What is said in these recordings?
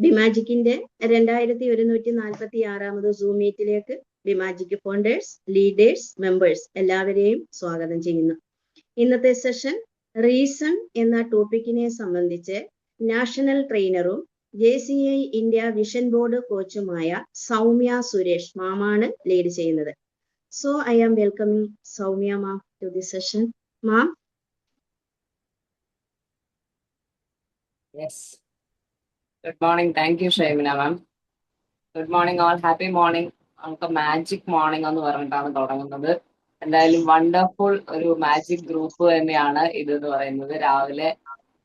ബിമാജിക്കിന്റെ 2146 zoom മീറ്റിലേക്ക് B Magic founders, leaders, members എല്ലാവരെയും സ്വാഗതം ചെയ്യുന്നു. ഇന്നത്തെ സെഷൻ റീസൺ എന്ന ടോപ്പിക്കിനെ സംബന്ധിച്ച് നാഷണൽ ട്രെയിനറും JCI ഇന്ത്യ വിഷൻ ബോർഡ് കോച്ചുമായ സൗമ്യ സുരേഷ് മാമാണ് ലീഡ് ചെയ്യുന്നത്. So I am welcoming Soumya ma'am to the session. Ma'am. Yes. Good morning. Thank you, Shaimina ma'am. Good morning all. Happy morning. നമുക്ക് മാജിക് മോർണിംഗ് എന്ന് പറഞ്ഞിട്ടാണ് തുടങ്ങുന്നത്. എന്തായാലും വണ്ടർഫുൾ ഒരു മാജിക് ഗ്രൂപ്പ് തന്നെയാണ് ഇത് എന്ന് പറയുന്നത്. രാവിലെ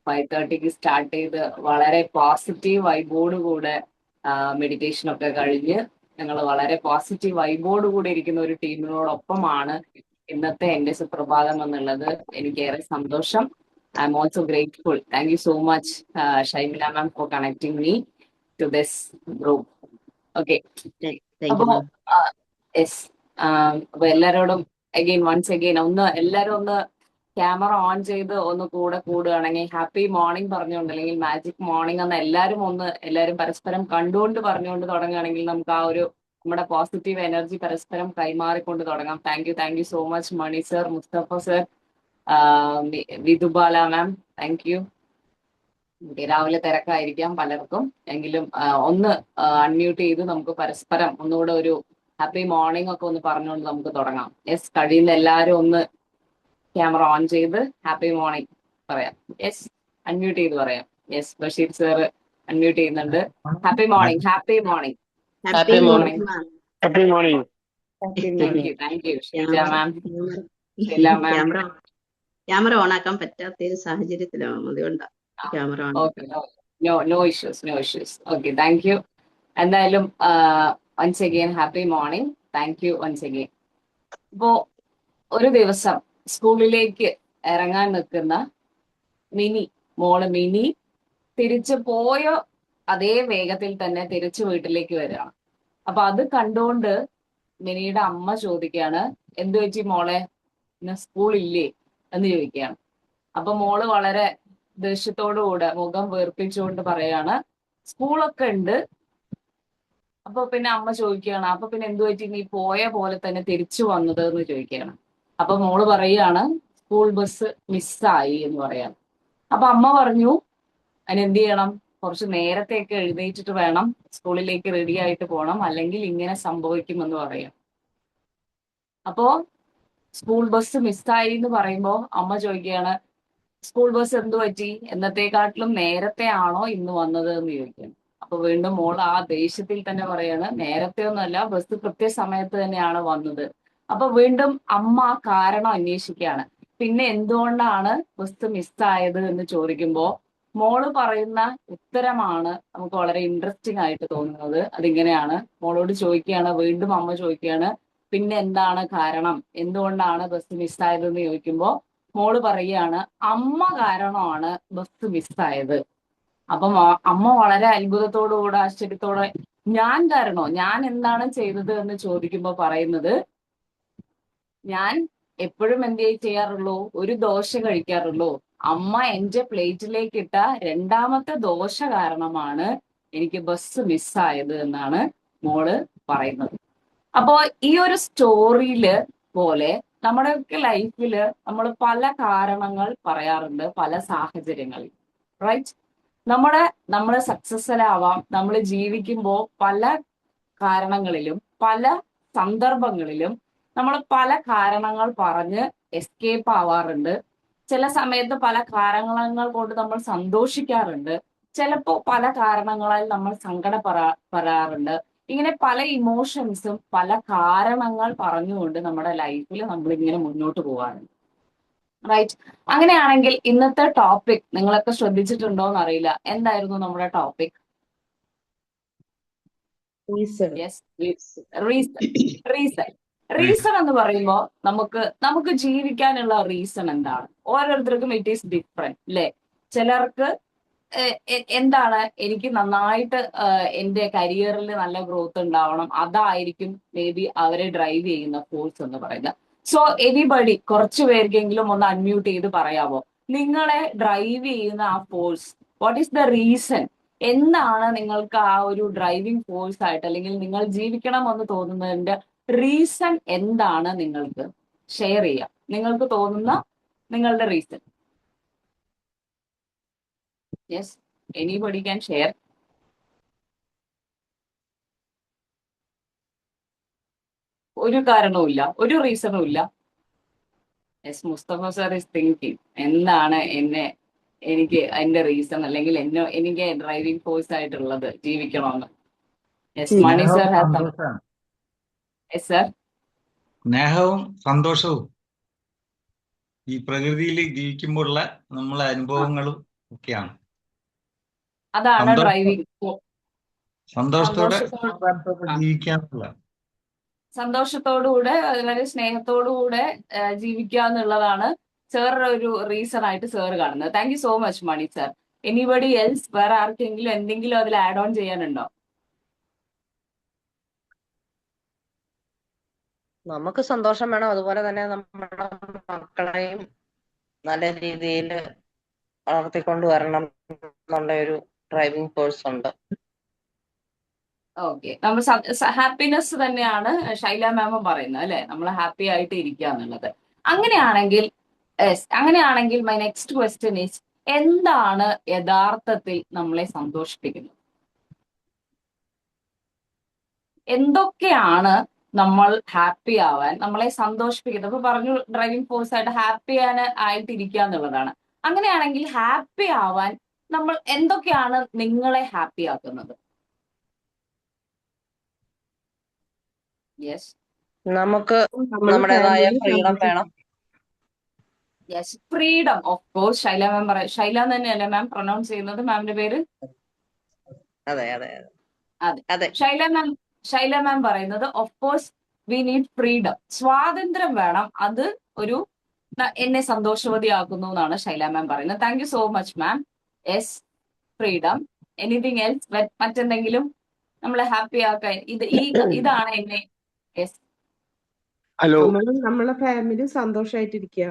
5:30 സ്റ്റാർട്ട് ചെയ്ത് വളരെ പോസിറ്റീവ് വൈബോട് കൂടെ മെഡിറ്റേഷൻ ഒക്കെ കഴിഞ്ഞ് ഞങ്ങൾ വളരെ പോസിറ്റീവ് വൈബോട് കൂടെ ഇരിക്കുന്ന ഒരു ടീമിനോടൊപ്പമാണ് ഇന്നത്തെ എൻ്റെ സുപ്രഭാതം എന്നുള്ളത്. എനിക്കേറെ സന്തോഷം. I'm also grateful. Thank you so much, Shaimila ma'am, for connecting me to this group. Okay. Thank you, ma'am. Yes. അപ്പൊ എല്ലാരോടും once again എല്ലാരും ഒന്ന് ക്യാമറ ഓൺ ചെയ്ത് ഒന്ന് കൂടുകയാണെങ്കിൽ ഹാപ്പി മോർണിംഗ് പറഞ്ഞുകൊണ്ട് അല്ലെങ്കിൽ മാജിക് മോർണിംഗ് എന്ന് എല്ലാവരും പരസ്പരം കണ്ടുകൊണ്ട് പറഞ്ഞുകൊണ്ട് തുടങ്ങുകയാണെങ്കിൽ നമുക്ക് ആ ഒരു നമ്മുടെ പോസിറ്റീവ് എനർജി പരസ്പരം കൈമാറിക്കൊണ്ട് തുടങ്ങാം. Thank you so much Mani sir, Mustafa sir, Vidhubala ma'am, thank you. രാവിലെ തിരക്കായിരിക്കാം പലർക്കും, എങ്കിലും ഒന്ന് അൺമ്യൂട്ട് ചെയ്ത് നമുക്ക് പരസ്പരം ഒന്നുകൂടെ ഒരു ഹാപ്പി മോർണിംഗ് ഒക്കെ ഒന്ന് പറഞ്ഞുകൊണ്ട് നമുക്ക് തുടങ്ങാം. യെസ്, കഴിയുന്ന എല്ലാവരും ഒന്ന് ക്യാമറ ഓൺ ചെയ്ത് ഹാപ്പി മോർണിംഗ് പറയാം. യെസ്, അൺമ്യൂട്ട് ചെയ്ത് പറയാം. യെസ്, ബഷീർ സർ അൺമ്യൂട്ട് ചെയ്യുന്നുണ്ട്. Happy morning, happy morning, happy morning. Happy morning. Thank you Sheela ma'am. Sheela ma'am camera on ആക്കാൻ പറ്റാത്ത ഒരു സാഹചര്യത്തിലാണ്, അതുകൊണ്ടാണ് camera on. No issues. Okay, thank you. എന്തായാലും once again happy morning. Thank you once again. ഇപ്പോ ഒരു ദിവസം സ്കൂളിലേക്ക് ഇറങ്ങാൻ നിൽക്കുന്ന മോള് മിനി തിരിച്ചു പോയ അതേ വേഗത്തിൽ തന്നെ തിരിച്ചു വീട്ടിലേക്ക് വരികയാണ്. അപ്പൊ അത് കണ്ടുകൊണ്ട് മിനിയുടെ അമ്മ ചോദിക്കുകയാണ്, എന്തു വെച്ചി മോളെ, ഇന്ന് സ്കൂളില്ലേ എന്ന് ചോദിക്കുകയാണ്. അപ്പൊ മോള് വളരെ ദേഷ്യത്തോടുകൂടെ മുഖം വീർപ്പിച്ചുകൊണ്ട് പറയാണ്, സ്കൂളൊക്കെ ഉണ്ട്. അപ്പൊ പിന്നെ അമ്മ ചോദിക്കുകയാണ്, അപ്പൊ പിന്നെ എന്തു പറ്റി നീ പോയ പോലെ തന്നെ തിരിച്ചു വന്നത് എന്ന് ചോദിക്കുകയാണ്. അപ്പൊ മോള് പറയുകയാണ്, സ്കൂൾ ബസ് മിസ്സായി എന്ന് പറയാണ്. അപ്പൊ അമ്മ പറഞ്ഞു, അതിനെന്ത് ചെയ്യണം, കുറച്ച് നേരത്തെയൊക്കെ എഴുന്നേറ്റിട്ട് വേണം സ്കൂളിലേക്ക് റെഡി ആയിട്ട് പോകണം, അല്ലെങ്കിൽ ഇങ്ങനെ സംഭവിക്കുമെന്ന് പറയാം. അപ്പോ സ്കൂൾ ബസ് മിസ്സായി എന്ന് പറയുമ്പോ അമ്മ ചോദിക്കുകയാണ്, സ്കൂൾ ബസ് എന്തു പറ്റി, എന്നത്തെക്കാട്ടിലും നേരത്തെ ആണോ ഇന്ന് വന്നത് എന്ന് ചോദിക്കുകയാണ്. അപ്പൊ വീണ്ടും മോൾ ആ ദേഷ്യത്തിൽ തന്നെ പറയാണ്, നേരത്തെ ഒന്നുമല്ല, ബസ് കൃത്യസമയത്ത് തന്നെയാണ് വന്നത്. അപ്പൊ വീണ്ടും അമ്മ ആ കാരണം അന്വേഷിക്കുകയാണ്. പിന്നെ എന്തുകൊണ്ടാണ് ബസ് മിസ്സായത് എന്ന് ചോദിക്കുമ്പോ മോള് പറയുന്ന ഉത്തരമാണ് നമുക്ക് വളരെ ഇൻട്രസ്റ്റിംഗ് ആയിട്ട് തോന്നുന്നത്. അതിങ്ങനെയാണ്, മോളോട് ചോദിക്കുകയാണ്, വീണ്ടും അമ്മ ചോദിക്കുകയാണ്, പിന്നെ എന്താണ് കാരണം, എന്തുകൊണ്ടാണ് ബസ് മിസ്സായതെന്ന് ചോദിക്കുമ്പോ മോള് പറയുകയാണ്, അമ്മ കാരണമാണ് ബസ് മിസ്സായത്. അപ്പം അമ്മ വളരെ അത്ഭുതത്തോടുകൂടെ ആശ്ചര്യത്തോടെ, ഞാൻ കാരണോ, ഞാൻ എന്താണ് ചെയ്തത് എന്ന് ചോദിക്കുമ്പോ പറയുന്നത്, ഞാൻ എപ്പോഴും എന്തേ ചെയ്യാറുള്ളൂ, ഒരു ദോശ കഴിക്കാറുള്ളൂ. അമ്മ എന്റെ പ്ലേറ്റിലേക്ക് ഇട്ട രണ്ടാമത്തെ ദോശ കാരണമാണ് എനിക്ക് ബസ് മിസ്സായത് എന്നാണ് മോള് പറയുന്നത്. അപ്പോ ഈ ഒരു സ്റ്റോറിയില് പോലെ നമ്മുടെയൊക്കെ ലൈഫില് നമ്മൾ പല കാരണങ്ങൾ പറയാറുണ്ട്, പല സാഹചര്യങ്ങളിൽ. റൈറ്റ്? നമ്മൾ സക്സസ്ഫുൾ ആവാം, നമ്മൾ ജീവിക്കുമ്പോൾ പല കാരണങ്ങളിലും പല സന്ദർഭങ്ങളിലും നമ്മൾ പല കാരണങ്ങൾ പറഞ്ഞ് എസ്കേപ്പ് ആവാറുണ്ട്. ചില സമയത്ത് പല കാരണങ്ങൾ കൊണ്ട് നമ്മൾ സന്തോഷിക്കാറുണ്ട്, ചിലപ്പോൾ പല കാരണങ്ങളാൽ നമ്മൾ സങ്കടപ്പെടാറുണ്ട്. ഇങ്ങനെ പല ഇമോഷൻസും പല കാരണങ്ങൾ പറഞ്ഞുകൊണ്ട് നമ്മുടെ ലൈഫിൽ നമ്മൾ ഇങ്ങനെ മുന്നോട്ട് പോകാറുണ്ട്. റൈറ്റ്? അങ്ങനെയാണെങ്കിൽ ഇന്നത്തെ ടോപ്പിക് നിങ്ങളൊക്കെ ശ്രദ്ധിച്ചിട്ടുണ്ടോ എന്നറിയില്ല. എന്തായിരുന്നു നമ്മുടെ ടോപ്പിക്? റീസൺ എന്ന് പറയുമ്പോൾ നമുക്ക് ജീവിക്കാനുള്ള റീസൺ എന്താണ്? ഓരോരുത്തർക്കും ഇറ്റ് ഈസ് ഡിഫറെന്റ് അല്ലെ? ചിലർക്ക് എന്താണ്, എനിക്ക് നന്നായിട്ട് എൻ്റെ കരിയറിൽ നല്ല ഗ്രോത്ത് ഉണ്ടാവണം, അതായിരിക്കും മേ ബി അവരെ ഡ്രൈവ് ചെയ്യുന്ന ഫോഴ്സ് എന്ന് പറയുന്നത്. സോ എനിബഡി കുറച്ചു പേർക്കെങ്കിലും ഒന്ന് അൺമ്യൂട്ട് ചെയ്ത് പറയാമോ, നിങ്ങളെ ഡ്രൈവ് ചെയ്യുന്ന ആ force, what is the reason? എന്താണ് നിങ്ങൾക്ക് ആ ഒരു ഡ്രൈവിംഗ് ഫോഴ്സ് ആയിട്ട്, അല്ലെങ്കിൽ നിങ്ങൾ ജീവിക്കണം എന്ന് തോന്നുന്നതിന്റെ റീസൺ എന്താണ്? നിങ്ങൾക്ക് ഷെയർ ചെയ്യാം, നിങ്ങൾക്ക് തോന്നുന്ന നിങ്ങളുടെ reason. Yes, anybody can share. ഒരു കാരണവുമില്ല, ഒരു റീസണും ഇല്ല. Yes, Mustafa sir is thinking എന്താണ് എനിക്ക് അതിന്റെ റീസൺ, അല്ലെങ്കിൽ എനിക്ക് ഡ്രൈവിംഗ് ഫോഴ്സ് ആയിട്ടുള്ളത് ജീവിക്കണമെന്ന്. യെസ്, മണി സ്നേഹവും സർ ഹാസ്. സന്തോഷമാണ്. Yes sir. സ്നേഹവും സന്തോഷവും ഈ പ്രകൃതിയിൽ ജീവിക്കുമ്പോഴുള്ള നമ്മളെ അനുഭവങ്ങളും ഒക്കെയാണ്. അതാണ് സന്തോഷം ഡ്രൈവിംഗ്. സന്തോഷത്തോടെ സന്തോഷത്തോടെ സമാധാനത്തോടെ ജീവിക്കാന്നുള്ള. സന്തോഷത്തോടുകൂടെ, വളരെ സ്നേഹത്തോടുകൂടെ ജീവിക്കുക എന്നുള്ളതാണ് സാറിന്റെ ഒരു റീസൺ ആയിട്ട് സാർ കാണുന്നത്. Thank you so much Mani sir. Anybody else, വേറെ ആർക്കെങ്കിലും എന്തെങ്കിലും അതിൽ ആഡ് ഓൺ ചെയ്യാനുണ്ടോ? നമുക്ക് സന്തോഷം വേണം, അതുപോലെ തന്നെ നമ്മുടെ മക്കളെയും നല്ല രീതിയിൽ വളർത്തിക്കൊണ്ടുവരണം എന്നുള്ള ഒരു ഡ്രൈവിംഗ് ഫോഴ്സ് ഉണ്ട്. ഓക്കെ, നമ്മൾ ഹാപ്പിനെസ് തന്നെയാണ് ഷൈല മാമും പറയുന്നത് അല്ലെ, നമ്മൾ ഹാപ്പി ആയിട്ട് ഇരിക്കുക എന്നുള്ളത്. അങ്ങനെയാണെങ്കിൽ മൈ നെക്സ്റ്റ് ക്വസ്റ്റ്യൻ ഈസ്, എന്താണ് യഥാർത്ഥത്തിൽ നമ്മളെ സന്തോഷിപ്പിക്കുന്നത്? എന്തൊക്കെയാണ് നമ്മൾ ഹാപ്പി ആവാൻ നമ്മളെ സന്തോഷിപ്പിക്കുന്നത്? അപ്പൊ പറഞ്ഞു ഡ്രൈവിംഗ് ഫോഴ്സ് ആയിട്ട് ഹാപ്പി ആയിട്ടിരിക്കുക എന്നുള്ളതാണ്. അങ്ങനെയാണെങ്കിൽ ഹാപ്പി ആവാൻ നമ്മൾ എന്തൊക്കെയാണ് നിങ്ങളെ ഹാപ്പി ആക്കുന്നത്? യെസ്, നമുക്ക് നമ്മുടേതായ ഫ്രീഡം വേണം. Yes, freedom. Of course Shaila ma'am Shaila തന്നെയല്ലേ മാം പ്രൊനൗൺസ് ചെയ്യുന്നത് മാമിന്റെ പേര്? അതെ അതെ അതെ അതെ. ഷൈല മാം പറയുന്നത് of course we need freedom, സ്വാതന്ത്ര്യം വേണം, അത് ഒരു എന്നെ സന്തോഷവതിയാക്കുന്നു എന്നാണ് ഷൈല മാം പറയുന്നത്. Thank you so much ma'am. Yes, freedom. Anything else? മറ്റെന്തെങ്കിലും നമ്മളെ ഹാപ്പി ആക്കാൻ ഇതാണ് എന്നെ. യെസ്, ഹലോ, നമ്മളെ ഫാമിലി സന്തോഷായിട്ടിരിക്കുക,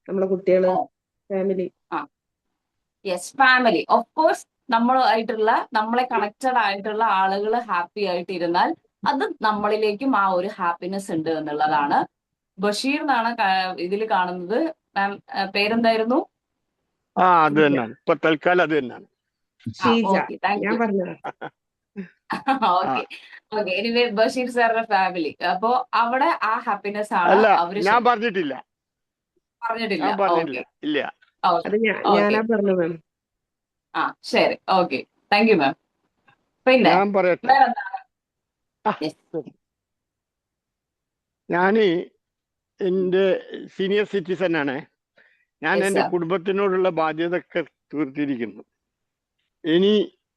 നമ്മളെ കുട്ടികള്, family. Yes, family. Of course നമ്മളെ കണക്റ്റഡ് ആയിട്ടുള്ള ആളുകൾ ഹാപ്പി ആയിട്ടിരുന്നാൽ അത് നമ്മളിലേക്കും ആ ഒരു ഹാപ്പിനെസ് ഉണ്ട് എന്നുള്ളതാണ്. ബഷീർ എന്നാണ് ഇതിൽ കാണുന്നത്. മാം പേരെന്തായിരുന്നു? അത് തന്നെയാണ് ഇപ്പൊ തൽക്കാലം, അത് തന്നെയാണ്. ഓക്കെ, താങ്ക് ഞാൻ യു. പറഞ്ഞത്. ഓക്കെ ഓക്കെ, എനിവേ ബഷീർ സാറിന്റെ ഫാമിലി, അപ്പോ അവിടെ ആ ഹാപ്പിനെസ് ആണ് അല്ല, അവര് ഞാൻ പറഞ്ഞിട്ടില്ല. പറഞ്ഞിട്ടില്ല. ഓക്കെ ഇല്ല. ഓക്കെ ഞാനാ പറഞ്ഞത്. ശരി, ഓക്കെ, താങ്ക് യു മാം. പിന്നെ ഞാൻ പറയട്ടെ. ഞാന് എന്റെ സീനിയർ സിറ്റിസൺ ആണ്. ഞാൻ എന്റെ കുടുംബത്തിനോടുള്ള ബാധ്യതയൊക്കെ തീർത്തിരിക്കുന്നു. ഇനി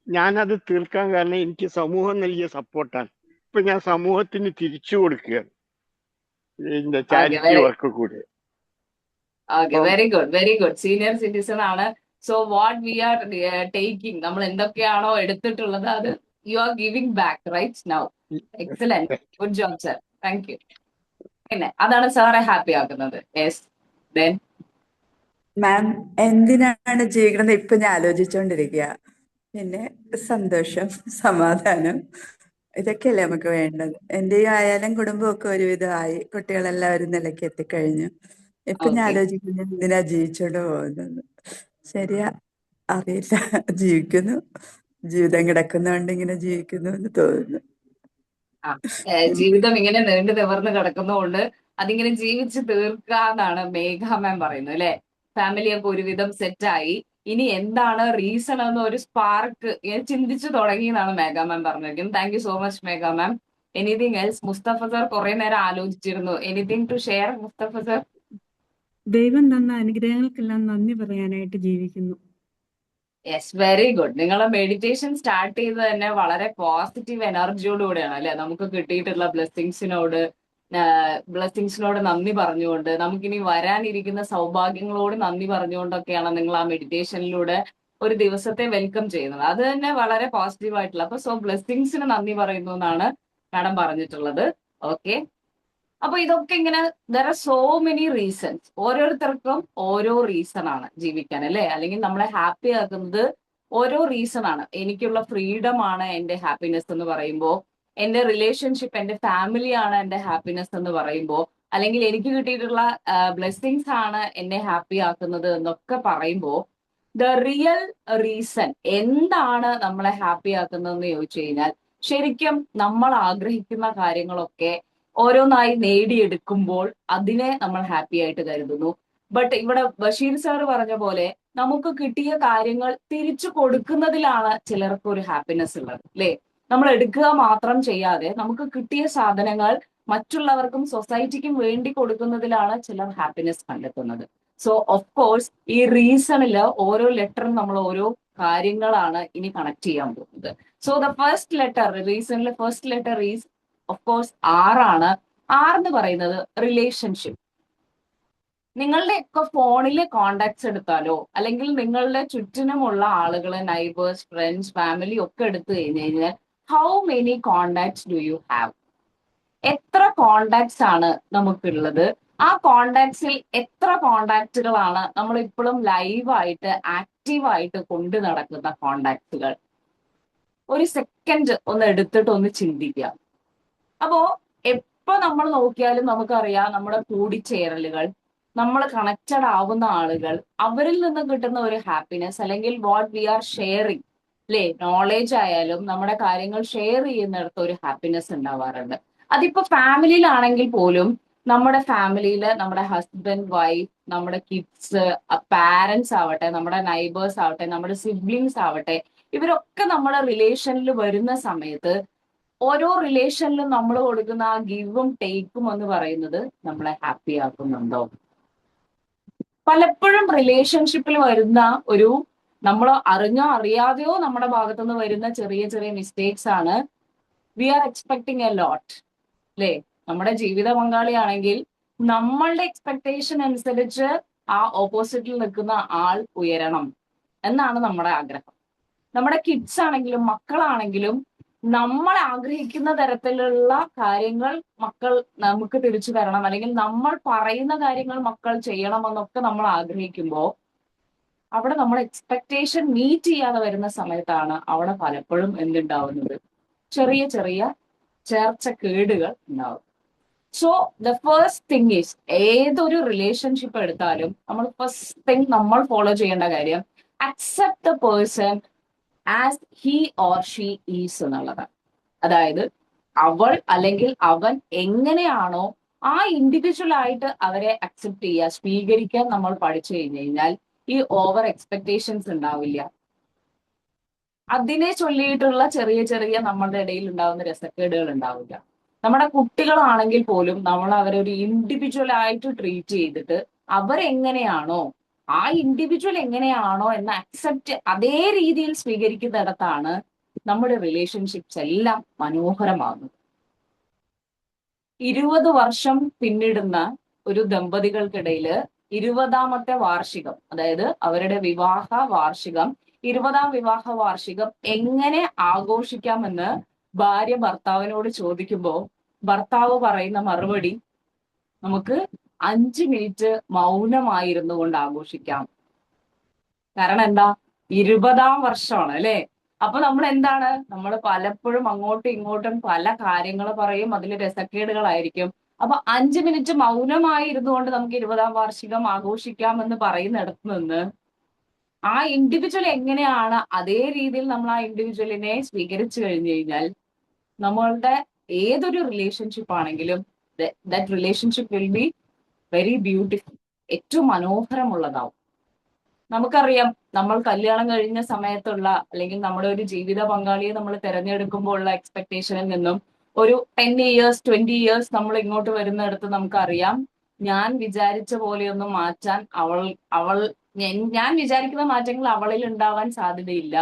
ഞാനത് തീർക്കാൻ കാരണം എനിക്ക് സമൂഹം നൽകിയ സപ്പോർട്ടാണ്. ഇപ്പൊ ഞാൻ സമൂഹത്തിന് തിരിച്ചു കൊടുക്കുകയാണ് ഇതിന്റെ ചാരിറ്റി വർക്ക് കൂടി. Very good, very good. Senior citizen ആണ്. So what we are taking, നമ്മൾ എന്തൊക്കെയാണോ എടുത്തിട്ടുള്ളത് അത് you are giving back right now. Excellent, good job sir, thank you. പിന്നെ അതാണ് സാറെ ഹാപ്പി ആക്കുന്നത്. യെസ്, ദെൻ മാം, എന്തിനാണ് ജീവിക്കുന്നത് ഇപ്പൊ ഞാൻ ആലോചിച്ചോണ്ടിരിക്കുക. പിന്നെ സന്തോഷം, സമാധാനം, ഇതൊക്കെയല്ലേ നമുക്ക് വേണ്ടത്. എന്റെയും ആയാലും കുടുംബമൊക്കെ ഒരുവിധമായി, കുട്ടികളെല്ലാം ഒരു നിലയ്ക്ക് എത്തിക്കഴിഞ്ഞു. ഇപ്പൊ ഞാൻ ആലോചിക്കുന്നു എന്തിനാ ജീവിച്ചോണ്ട് പോകുന്നത്. ശരിയാ, അറിയില്ല. ജീവിക്കുന്നു, ജീവിതം കിടക്കുന്നോണ്ട് ഇങ്ങനെ ജീവിക്കുന്നു എന്ന് തോന്നുന്നു. ജീവിതം ഇങ്ങനെ നീണ്ടു നിവർന്ന് കിടക്കുന്നതുകൊണ്ട് അതിങ്ങനെ ജീവിച്ച് തീർക്കാന്നാണ് മേഘ മാം പറയുന്നത് അല്ലെ. ഫാമിലിയൊക്കെ ഒരുവിധം സെറ്റായി, ഇനി എന്താണ് റീസൺ എന്ന ഒരു സ്പാർക്ക് ചിന്തിച്ചു തുടങ്ങി എന്നാണ് മേഘ മാം പറഞ്ഞിരിക്കുന്നത്. Thank you so much Megha ma'am. Anything else? Mustafa sir കുറെ നേരം ആലോചിച്ചിരുന്നു. Anything to share Mustafa sir? ദൈവം തന്ന അനുഗ്രഹങ്ങൾക്കെല്ലാം നന്ദി പറയാനായിട്ട് ജീവിക്കുന്നു. Yes, very good. നിങ്ങളെ മെഡിറ്റേഷൻ സ്റ്റാർട്ട് ചെയ്ത് തന്നെ വളരെ പോസിറ്റീവ് എനർജിയോടുകൂടെയാണ് അല്ലെ. നമുക്ക് കിട്ടിയിട്ടുള്ള ബ്ലെസ്സിങ്സിനോട് നന്ദി പറഞ്ഞുകൊണ്ട്, നമുക്കിനി വരാനിരിക്കുന്ന സൗഭാഗ്യങ്ങളോട് നന്ദി പറഞ്ഞുകൊണ്ടൊക്കെയാണ് നിങ്ങൾ ആ മെഡിറ്റേഷനിലൂടെ ഒരു ദിവസത്തെ വെൽക്കം ചെയ്യുന്നത്. അത് തന്നെ വളരെ പോസിറ്റീവ് ആയിട്ടുള്ള. അപ്പൊ ബ്ലെസ്സിങ്സിന് നന്ദി പറയുന്നു എന്നാണ് മാഡം പറഞ്ഞിട്ടുള്ളത്. ഓക്കെ, അപ്പൊ ഇതൊക്കെ ഇങ്ങനെ there are so many reasons. ഓരോരുത്തർക്കും ഓരോ റീസൺ ആണ് ജീവിക്കാൻ, അല്ലെ? അല്ലെങ്കിൽ നമ്മളെ ഹാപ്പി ആക്കുന്നത് ഓരോ റീസൺ ആണ്. എനിക്കുള്ള ഫ്രീഡം ആണ് എന്റെ ഹാപ്പിനെസ് എന്ന് പറയുമ്പോൾ, എന്റെ റിലേഷൻഷിപ്പ്, എന്റെ ഫാമിലി ആണ് എന്റെ ഹാപ്പിനെസ് എന്ന് പറയുമ്പോൾ, അല്ലെങ്കിൽ എനിക്ക് കിട്ടിയിട്ടുള്ള ബ്ലെസ്സിങ്സ് ആണ് എന്നെ ഹാപ്പി ആക്കുന്നത് എന്നൊക്കെ പറയുമ്പോൾ, ദ റിയൽ റീസൺ എന്താണ് നമ്മളെ ഹാപ്പി ആക്കുന്നതെന്ന് ചോദിച്ചു കഴിഞ്ഞാൽ, ശരിക്കും നമ്മൾ ആഗ്രഹിക്കുന്ന കാര്യങ്ങളൊക്കെ ഓരോന്നായി നേടിയെടുക്കുമ്പോൾ അതിനെ നമ്മൾ ഹാപ്പി ആയിട്ട് കരുതുന്നു. ബട്ട് ഇവിടെ ബഷീർ സാർ പറഞ്ഞ പോലെ നമുക്ക് കിട്ടിയ കാര്യങ്ങൾ തിരിച്ചു കൊടുക്കുന്നതിലാണ് ചിലർക്ക് ഒരു ഹാപ്പിനെസ് ഉള്ളത്, അല്ലെ? നമ്മൾ എടുക്കുക മാത്രം ചെയ്യാതെ നമുക്ക് കിട്ടിയ സാധനങ്ങൾ മറ്റുള്ളവർക്കും സൊസൈറ്റിക്കും വേണ്ടി കൊടുക്കുന്നതിലാണ് ചിലർ ഹാപ്പിനെസ് കണ്ടെത്തുന്നത്. സോ ഓഫ് കോഴ്സ് ഈ റീസണില് ഓരോ ലെറ്ററും നമ്മൾ ഓരോ കാര്യങ്ങളാണ് ഇനി കണക്ട് ചെയ്യാൻ പോകുന്നത്. സോ ദ ഫസ്റ്റ് ലെറ്റർ, റീസണിലെ first letter is of course ആറാണ്. എന്ന് പറയുന്നത് റിലേഷൻഷിപ്പ്. നിങ്ങളുടെ ഒക്കെ ഫോണിലെ കോണ്ടാക്ട്സ് എടുത്താലോ, അല്ലെങ്കിൽ നിങ്ങളുടെ ചുറ്റിനുമുള്ള ആളുകളെ, നൈബേഴ്സ്, ഫ്രണ്ട്സ്, ഫാമിലി ഒക്കെ എടുത്തു കഴിഞ്ഞു കഴിഞ്ഞാൽ, how many contacts do you have? എത്ര കോണ്ടാക്ട്സ് ആണ് നമുക്കുള്ളത്? ആ കോണ്ടാക്ട്സിൽ എത്ര കോണ്ടാക്റ്റുകളാണ് നമ്മൾ ഇപ്പോഴും ലൈവായിട്ട് ആക്റ്റീവായിട്ട് കൊണ്ടു നടക്കുന്ന കോണ്ടാക്റ്റുകൾ? ഒരു സെക്കൻഡ് ഒന്ന് എടുത്തിട്ട് ഒന്ന് ചിന്തിക്കുക. അപ്പോ എപ്പോ നമ്മൾ നോക്കിയാലും നമുക്കറിയാം നമ്മുടെ കൂടിച്ചേരലുകൾ, നമ്മൾ കണക്റ്റഡ് ആവുന്ന ആളുകൾ, അവരിൽ നിന്ന് കിട്ടുന്ന ഒരു ഹാപ്പിനെസ്, അല്ലെങ്കിൽ വാട്ട് വി ആർ ഷെയറിങ്, അല്ലെ? നോളേജ് ആയാലും നമ്മുടെ കാര്യങ്ങൾ ഷെയർ ചെയ്യുന്നിടത്ത് ഒരു ഹാപ്പിനെസ് ഉണ്ടാവാറുണ്ട്. അതിപ്പോ ഫാമിലിയിലാണെങ്കിൽ പോലും നമ്മുടെ ഫാമിലിയില് നമ്മുടെ ഹസ്ബൻഡ്, വൈഫ്, നമ്മുടെ കിഡ്സ്, പാരന്റ്സ് ആവട്ടെ, നമ്മുടെ നൈബേഴ്സ് ആവട്ടെ, നമ്മുടെ സിബ്ലിങ്സ് ആവട്ടെ, ഇവരൊക്കെ നമ്മുടെ റിലേഷനിൽ വരുന്ന സമയത്ത് ഓരോ റിലേഷനിലും നമ്മൾ കൊടുക്കുന്ന ആ ഗിവും ടേക്കും എന്ന് പറയുന്നത് നമ്മളെ ഹാപ്പി ആക്കുന്നുണ്ടോ? പലപ്പോഴും റിലേഷൻഷിപ്പിൽ വരുന്ന ഒരു, നമ്മൾ അറിഞ്ഞോ അറിയാതെയോ നമ്മുടെ ഭാഗത്തുനിന്ന് വരുന്ന ചെറിയ ചെറിയ മിസ്റ്റേക്സ് ആണ് we are expecting a lot, അല്ലേ? നമ്മുടെ ജീവിത പങ്കാളിയാണെങ്കിൽ നമ്മളുടെ എക്സ്പെക്ടേഷൻ അനുസരിച്ച് ആ ഓപ്പോസിറ്റിൽ നിൽക്കുന്ന ആൾ ഉയരണം എന്നാണ് നമ്മുടെ ആഗ്രഹം. നമ്മുടെ കിഡ്സ് ആണെങ്കിലും മക്കളാണെങ്കിലും നമ്മൾ ആഗ്രഹിക്കുന്ന തരത്തിലുള്ള കാര്യങ്ങൾ മക്കൾ നമുക്ക് തിരിച്ചു തരണം, അല്ലെങ്കിൽ നമ്മൾ പറയുന്ന കാര്യങ്ങൾ മക്കൾ ചെയ്യണമെന്നൊക്കെ നമ്മൾ ആഗ്രഹിക്കുമ്പോൾ അവിടെ നമ്മൾ എക്സ്പെക്ടേഷൻ മീറ്റ് ചെയ്യാതെ വരുന്ന സമയത്താണ് അവിടെ പലപ്പോഴും എന്തുണ്ടാവുന്നത്? ചെറിയ ചെറിയ ചേർച്ചക്കേടുകൾ ഉണ്ടാവും. So the first thing is, ഏതൊരു റിലേഷൻഷിപ്പ് എടുത്താലും നമ്മൾ ഫസ്റ്റ് തിങ് നമ്മൾ ഫോളോ ചെയ്യേണ്ട കാര്യം, accept the person as he or she is എന്നുള്ളതാണ്. അതായത് അവൾ അല്ലെങ്കിൽ അവൻ എങ്ങനെയാണോ ആ ഇൻഡിവിജ്വൽ ആയിട്ട് അവരെ അക്സെപ്റ്റ് ചെയ്യുക, സ്വീകരിക്കാൻ നമ്മൾ പഠിച്ചു കഴിഞ്ഞു കഴിഞ്ഞാൽ ഈ ഓവർ എക്സ്പെക്ടേഷൻസ് ഉണ്ടാവില്ല. അതിനെ ചൊല്ലിയിട്ടുള്ള ചെറിയ ചെറിയ നമ്മളുടെ ഇടയിൽ ഉണ്ടാവുന്ന രസക്കേടുകൾ ഉണ്ടാവില്ല. നമ്മുടെ കുട്ടികളാണെങ്കിൽ പോലും നമ്മൾ അവരെ ഒരു ഇൻഡിവിജ്വൽ ആയിട്ട് ട്രീറ്റ് ചെയ്തിട്ട് അവരെങ്ങനെയാണോ ആ ഇൻഡിവിജ്വൽ എങ്ങനെയാണോ എന്ന് അക്സെപ്റ്റ് അതേ രീതിയിൽ സ്വീകരിക്കുന്നിടത്താണ് നമ്മുടെ റിലേഷൻഷിപ്സ് എല്ലാം മനോഹരമാകുന്നത്. 20 വർഷം പിന്നിടുന്ന ഒരു ദമ്പതികൾക്കിടയില് 20ാമത്തെ വാർഷികം, അതായത് അവരുടെ വിവാഹ വാർഷികം, 20ാം വിവാഹ വാർഷികം എങ്ങനെ ആഘോഷിക്കാമെന്ന് ഭാര്യ ഭർത്താവിനോട് ചോദിക്കുമ്പോൾ ഭർത്താവ് പറയുന്ന മറുപടി, നമുക്ക് 5 മിനിറ്റ് മൗനമായിരുന്നു കൊണ്ട് ആഘോഷിക്കാം. കാരണം എന്താ? 20ാം വർഷമാണ്, അല്ലെ? അപ്പൊ നമ്മൾ എന്താണ്, നമ്മൾ പലപ്പോഴും അങ്ങോട്ടും ഇങ്ങോട്ടും പല കാര്യങ്ങൾ പറയും, അതിൽ രസക്കേടുകളായിരിക്കും. അപ്പൊ 5 മിനിറ്റ് മൗനമായി ഇരുന്നുകൊണ്ട് നമുക്ക് 20ാം വാർഷികം ആഘോഷിക്കാം എന്ന് പറയുന്നിടത്ത് നിന്ന് ആ ഇൻഡിവിജ്വൽ എങ്ങനെയാണ് അതേ രീതിയിൽ നമ്മൾ ആ ഇൻഡിവിജ്വലിനെ സ്വീകരിച്ചു കഴിഞ്ഞു കഴിഞ്ഞാൽ നമ്മളുടെ ഏതൊരു റിലേഷൻഷിപ്പ് ആണെങ്കിലും that relationship will be very beautiful, ഏറ്റവും മനോഹരമുള്ളതാവും. നമുക്കറിയാം, നമ്മൾ കല്യാണം കഴിഞ്ഞ സമയത്തുള്ള, അല്ലെങ്കിൽ നമ്മുടെ ഒരു ജീവിത പങ്കാളിയെ നമ്മൾ തിരഞ്ഞെടുക്കുമ്പോൾ ഉള്ള എക്സ്പെക്ടേഷനിൽ നിന്നും ഒരു 10 ഇയേഴ്സ് 20 ഇയേഴ്സ് നമ്മൾ ഇങ്ങോട്ട് വരുന്നിടത്ത് നമുക്കറിയാം, ഞാൻ വിചാരിച്ച പോലെയൊന്നും മാറ്റാൻ ഞാൻ വിചാരിക്കുന്ന മാറ്റങ്ങൾ അവളിൽ ഉണ്ടാവാൻ സാധ്യതയില്ല,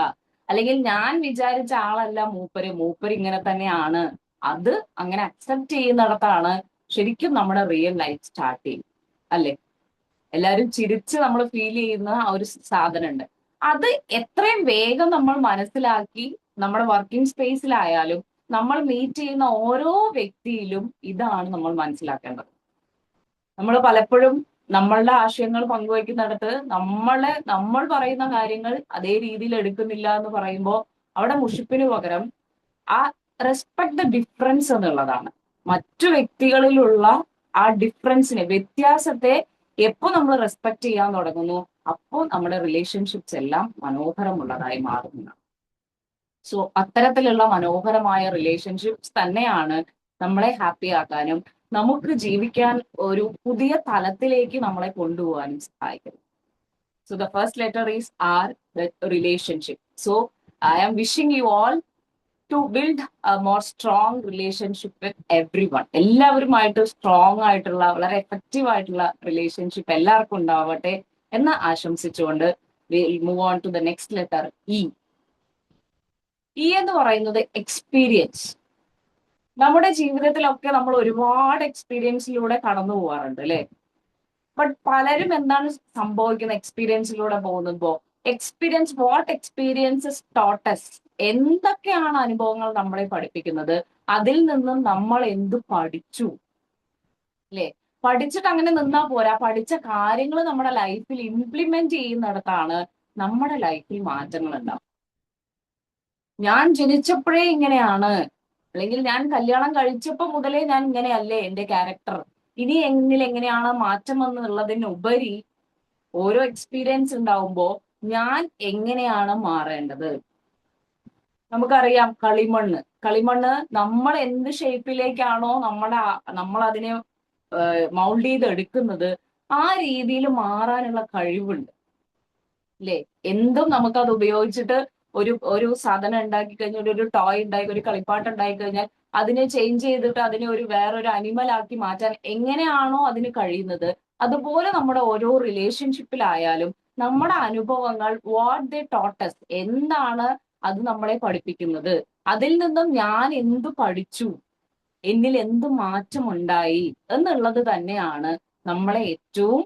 അല്ലെങ്കിൽ ഞാൻ വിചാരിച്ച ആളല്ല മൂപ്പര് ഇങ്ങനെ തന്നെയാണ്. അത് അങ്ങനെ അക്സെപ്റ്റ് ചെയ്യുന്നിടത്താണ് ശരിക്കും നമ്മുടെ റിയൽ ലൈഫ് സ്റ്റാർട്ട് ചെയ്യും, അല്ലെ? എല്ലാവരും ചിരിച്ച് നമ്മൾ ഫീൽ ചെയ്യുന്ന ആ ഒരു സാധനം ഉണ്ട്. അത് എത്രയും വേഗം നമ്മൾ മനസ്സിലാക്കി നമ്മുടെ വർക്കിംഗ് സ്പേസിലായാലും നമ്മൾ മീറ്റ് ചെയ്യുന്ന ഓരോ വ്യക്തിയിലും ഇതാണ് നമ്മൾ മനസ്സിലാക്കേണ്ടത്. നമ്മൾ പലപ്പോഴും നമ്മളുടെ ആശയങ്ങൾ പങ്കുവയ്ക്കുന്നിടത്ത് നമ്മൾ പറയുന്ന കാര്യങ്ങൾ അതേ രീതിയിൽ എടുക്കുന്നില്ല എന്ന് പറയുമ്പോൾ അവിടെ മുഷിപ്പിന് പകരം ആ റെസ്പെക്ട് ദ ഡിഫറൻസ് എന്നുള്ളതാണ്. മറ്റു വ്യക്തികളിലുള്ള ആ ഡിഫറൻസിനെ, വ്യത്യാസത്തെ എപ്പോൾ നമ്മൾ റെസ്പെക്ട് ചെയ്യാൻ തുടങ്ങുന്നു, അപ്പോൾ നമ്മുടെ റിലേഷൻഷിപ്സ് എല്ലാം മനോഹരമുള്ളതായി മാറുന്നു. സോ അത്തരത്തിലുള്ള മനോഹരമായ റിലേഷൻഷിപ്സ് തന്നെയാണ് നമ്മളെ ഹാപ്പി ആക്കാനും നമുക്ക് ജീവിക്കാൻ ഒരു പുതിയ തലത്തിലേക്ക് നമ്മളെ കൊണ്ടുപോകാനും സഹായിക്കുന്നത്. So the first letter is R, the relationship. So I am wishing you all to build a more strong relationship with everyone. എല്ലാവരുമായിട്ട് സ്ട്രോങ് ആയിട്ടുള്ള, വളരെ എഫക്റ്റീവ് ആയിട്ടുള്ള റിലേഷൻഷിപ്പ് എല്ലാവർക്കും ഉണ്ടാവട്ടെ എന്ന് ആശംസിച്ചുകൊണ്ട് we'll move on to the next letter, E. E എന്ന് പറയുന്നത് എക്സ്പീരിയൻസ്. നമ്മുടെ ജീവിതത്തിലൊക്കെ നമ്മൾ ഒരുപാട് എക്സ്പീരിയൻസിലൂടെ കടന്നു പോകാറുണ്ട് അല്ലെ? ബട്ട് പലരും എന്താണ് സംഭവിക്കുന്നത് എക്സ്പീരിയൻസിലൂടെ പോകുമ്പോൾ? Experience, what experiences taught us, എന്തൊക്കെയാണ് അനുഭവങ്ങൾ നമ്മളെ പഠിപ്പിക്കുന്നത്, അതിൽ നിന്നും നമ്മൾ എന്ത് പഠിച്ചു അല്ലെ? പഠിച്ചിട്ട് അങ്ങനെ നിന്നാ പോരാ, പഠിച്ച കാര്യങ്ങൾ നമ്മുടെ ലൈഫിൽ ഇംപ്ലിമെന്റ് ചെയ്യുന്നിടത്താണ് നമ്മുടെ ലൈഫിൽ മാറ്റങ്ങൾ ഉണ്ടാവും. ഞാൻ ജനിച്ചപ്പോഴേ ഇങ്ങനെയാണ്, അല്ലെങ്കിൽ ഞാൻ കല്യാണം കഴിച്ചപ്പോ മുതലേ ഞാൻ ഇങ്ങനെയല്ലേ എന്റെ ക്യാരക്ടർ, ഇനി എങ്ങനെയാണ് മാറ്റം എന്നുള്ളതിനുപരി ഓരോ എക്സ്പീരിയൻസ് ഉണ്ടാവുമ്പോ ഞാൻ എങ്ങനെയാണ് മാറേണ്ടത്. നമുക്കറിയാം കളിമണ്ണ് നമ്മൾ എന്ത് ഷേപ്പിലേക്കാണോ നമ്മൾ അതിനെ മൗൾഡ് ചെയ്ത് എടുക്കുന്നത് ആ രീതിയിൽ മാറാനുള്ള കഴിവുണ്ട് അല്ലേ? എന്തും നമുക്കത് ഉപയോഗിച്ചിട്ട് ഒരു സാധനം ഉണ്ടാക്കി കഴിഞ്ഞാൽ, ഒരു ടോയ് ഉണ്ടാക്കി, ഒരു കളിപ്പാട്ട് ഉണ്ടാക്കി കഴിഞ്ഞാൽ അതിനെ ചേഞ്ച് ചെയ്തിട്ട് അതിനെ വേറൊരു അനിമൽ ആക്കി മാറ്റാൻ എങ്ങനെയാണോ അതിന് കഴിയുന്നത്, അതുപോലെ നമ്മുടെ ഓരോ റിലേഷൻഷിപ്പിലായാലും നമ്മുടെ അനുഭവങ്ങൾ, വാട്ട് ദേ ടോട്ട് us, എന്താണ് അത് നമ്മളെ പഠിപ്പിക്കുന്നത്, അതിൽ നിന്നും ഞാൻ എന്ത് പഠിച്ചു, എന്നിൽ എന്ത് മാറ്റം ഉണ്ടായി എന്നുള്ളത് തന്നെയാണ് നമ്മളെ ഏറ്റവും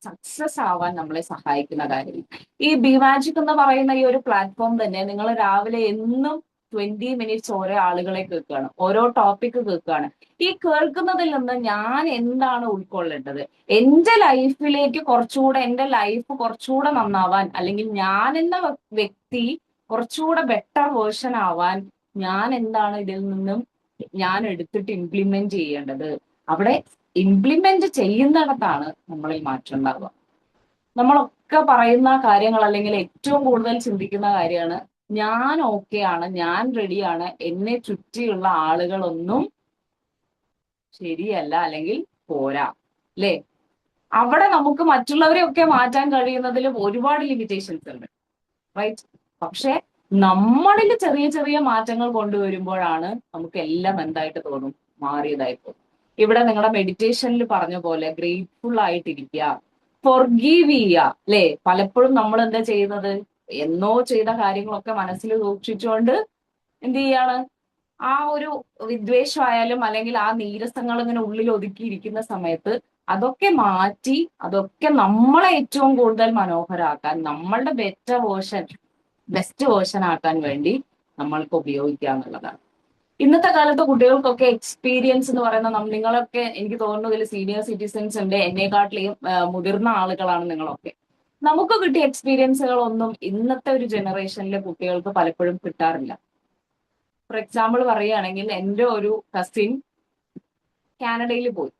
സക്സസ് ആവാൻ നമ്മളെ സഹായിക്കുന്ന കാര്യം. ഈ ബി മാജിക് എന്ന് പറയുന്ന ഈ ഒരു പ്ലാറ്റ്ഫോം തന്നെ നിങ്ങൾ രാവിലെ എന്നും 20 മിനിറ്റ്സ് ഓരോ ആളുകളെ കേൾക്കുകയാണ്, ഓരോ ടോപ്പിക് കേൾക്കുകയാണ്. ഈ കേൾക്കുന്നതിൽ നിന്ന് ഞാൻ എന്താണ് ഉൾക്കൊള്ളേണ്ടത്, എന്റെ ലൈഫിലേക്ക് കുറച്ചുകൂടെ, എന്റെ ലൈഫ് കുറച്ചുകൂടെ നന്നാവാൻ, അല്ലെങ്കിൽ ഞാൻ എന്ന വ്യക്തി കുറച്ചുകൂടെ ബെറ്റർ വേർഷൻ ആവാൻ ഞാൻ എന്താണ് ഇതിൽ നിന്നും ഞാൻ എടുത്തിട്ട് ഇംപ്ലിമെന്റ് ചെയ്യേണ്ടത്. അവിടെ ഇംപ്ലിമെന്റ് ചെയ്യുന്നിടത്താണ് നമ്മളിൽ മാറ്റം ഉണ്ടാവുക. നമ്മളൊക്കെ പറയുന്ന കാര്യങ്ങൾ, അല്ലെങ്കിൽ ഏറ്റവും കൂടുതൽ ചിന്തിക്കുന്ന കാര്യമാണ് ഞാൻ ഓക്കെയാണ്, ഞാൻ റെഡിയാണ്, എന്നെ ചുറ്റിയുള്ള ആളുകളൊന്നും ശരിയല്ല അല്ലെങ്കിൽ പോരാ അല്ലേ? അവിടെ നമുക്ക് മറ്റുള്ളവരെയൊക്കെ മാറ്റാൻ കഴിയുന്നതിൽ ഒരുപാട് ലിമിറ്റേഷൻസ് ഉണ്ട്, റൈറ്റ്? പക്ഷെ നമ്മളിൽ ചെറിയ ചെറിയ മാറ്റങ്ങൾ കൊണ്ടുവരുമ്പോഴാണ് നമുക്ക് എല്ലാം എന്തായിട്ട് തോന്നും, മാറിയതായി തോന്നും. ഇവിടെ നിങ്ങളുടെ മെഡിറ്റേഷനിൽ പറഞ്ഞ പോലെ ഗ്രേറ്റ്ഫുൾ ആയിട്ടിരിക്കുക, ഫോർഗീവ് ചെയ്യുക അല്ലെ? പലപ്പോഴും നമ്മൾ എന്താ ചെയ്യുന്നത്, എന്നോ ചെയ്ത കാര്യങ്ങളൊക്കെ മനസ്സിൽ സൂക്ഷിച്ചുകൊണ്ട് എന്ത് ചെയ്യാണ്, ആ ഒരു വിദ്വേഷമായാലും അല്ലെങ്കിൽ ആ നീരസങ്ങൾ ഇങ്ങനെ ഉള്ളിൽ ഒതുക്കിയിരിക്കുന്ന സമയത്ത് അതൊക്കെ മാറ്റി, അതൊക്കെ നമ്മളെ ഏറ്റവും കൂടുതൽ മനോഹരമാക്കാൻ, നമ്മളുടെ ബെസ്റ്റ് വേർഷൻ ആക്കാൻ വേണ്ടി നമ്മൾക്ക് ഉപയോഗിക്കുക എന്നുള്ളതാണ്. ഇന്നത്തെ കാലത്ത് കുട്ടികൾക്കൊക്കെ എക്സ്പീരിയൻസ് എന്ന് പറയുന്ന, നിങ്ങളൊക്കെ എനിക്ക് തോന്നുന്നു ഇതിൽ സീനിയർ സിറ്റിസൺസ് ഉണ്ട്, എന്നെക്കാട്ടിലും മുതിർന്ന ആളുകളാണ് നിങ്ങളൊക്കെ. നമുക്ക് കിട്ടിയ എക്സ്പീരിയൻസുകളൊന്നും ഇന്നത്തെ ഒരു ജനറേഷനിലെ കുട്ടികൾക്ക് പലപ്പോഴും കിട്ടാറില്ല. ഫോർ എക്സാമ്പിൾ പറയുകയാണെങ്കിൽ, എൻ്റെ ഒരു കസിൻ കാനഡയിൽ പോയി.